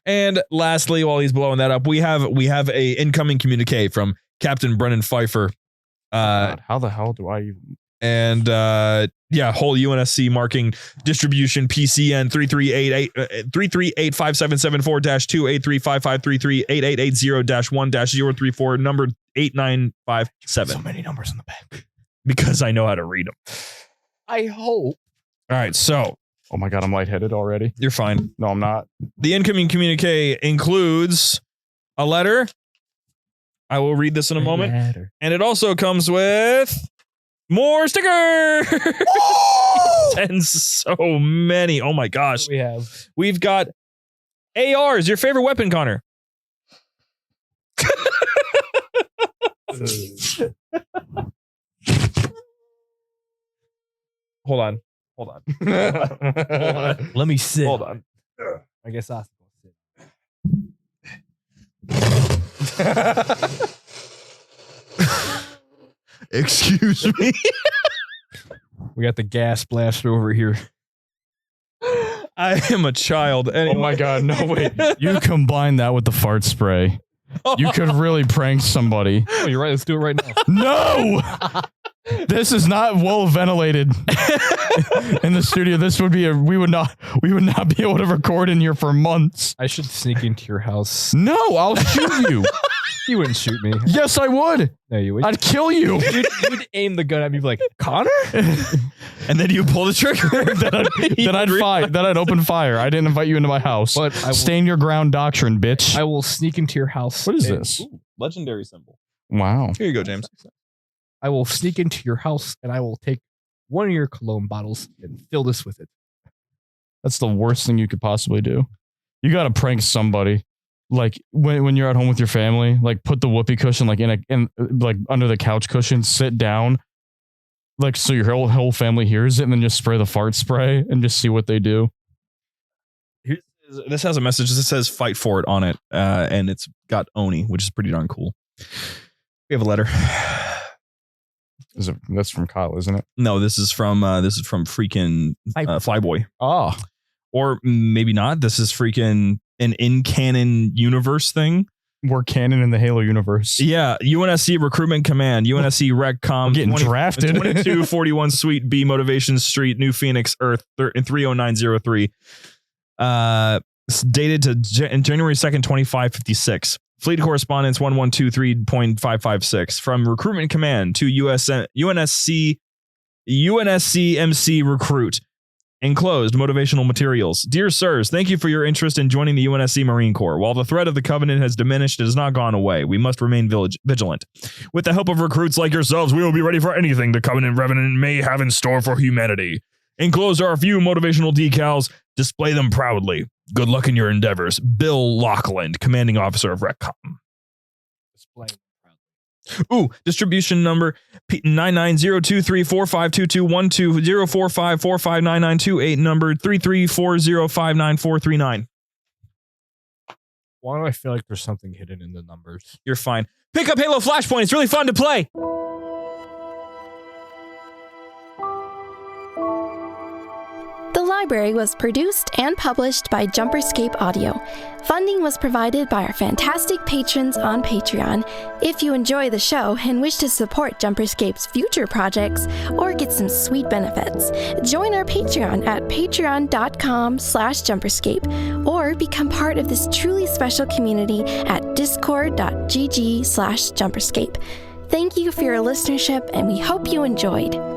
And lastly, while he's blowing that up, we have a incoming communique from Captain Brennan Pfeiffer. God, how the hell do I even... And whole UNSC marking distribution PCN 338-2835533-1-034 number 8957. So many numbers in the back. Because I know how to read them. I hope. All right, so Oh my God, I'm lightheaded already. you're fine. No, I'm not. The incoming communique includes a letter. I will read this in a moment. And it also comes with more stickers. And so many. Oh my gosh. We've got ARs, your favorite weapon, Connor. Hold on. Let me sit. Hold on. I guess I'll sit. Excuse me. We got the gas blaster over here. I am a child. Anyway. Oh my God, no wait. You combine that with the fart spray. You could really prank somebody. Oh, you're right. Let's do it right now. No! This is not well ventilated in the studio. This would be we would not be able to record in here for months. I should sneak into your house. No, I'll shoot you. You wouldn't shoot me. Yes, I would. No, you would. I'd kill you. You'd aim the gun at me, be like, Connor? And then you pull the trigger. then I'd open fire. I didn't invite you into my house. But stand your ground doctrine, bitch. I will sneak into your house. What is this? Ooh, legendary symbol. Wow. Here you go, James. I will sneak into your house and I will take one of your cologne bottles and fill this with it. That's the worst thing you could possibly do. You got to prank somebody. Like when you're at home with your family, like put the whoopee cushion like in like under the couch cushion, sit down, like so your whole family hears it, and then just spray the fart spray and just see what they do. This has a message that says "Fight for it" on it, and it's got Oni, which is pretty darn cool. We have a letter. That's from Kyle, isn't it? No, this is from freaking Flyboy. Oh, or maybe not. This is freaking an in-canon universe thing. We're canon in the Halo universe. Yeah, UNSC Recruitment Command, UNSC RecCom. We're getting drafted. 2241 Suite B, Motivation Street, New Phoenix, Earth, 30903. Dated to January 2nd, 2556. Fleet Correspondence 1123.556. From Recruitment Command to UNSC MC Recruit. Enclosed motivational materials. Dear sirs, thank you for your interest in joining the UNSC Marine Corps. While the threat of the Covenant has diminished, it has not gone away. We must remain vigilant. With the help of recruits like yourselves, we will be ready for anything the Covenant Revenant may have in store for humanity. Enclosed are a few motivational decals. Display them proudly. Good luck in your endeavors. Bill Lockland, Commanding Officer of RecCom. Display. Ooh, distribution number 9902345221204545992 number 334059439. Why do I feel like there's something hidden in the numbers? You're fine. Pick up Halo Flashpoint. It's really fun to play. The Library was produced and published by JumperScape Audio. Funding was provided by our fantastic patrons on Patreon. If you enjoy the show and wish to support JumperScape's future projects or get some sweet benefits, join our Patreon at patreon.com/JumperScape or become part of this truly special community at discord.gg/JumperScape. Thank you for your listenership, and we hope you enjoyed.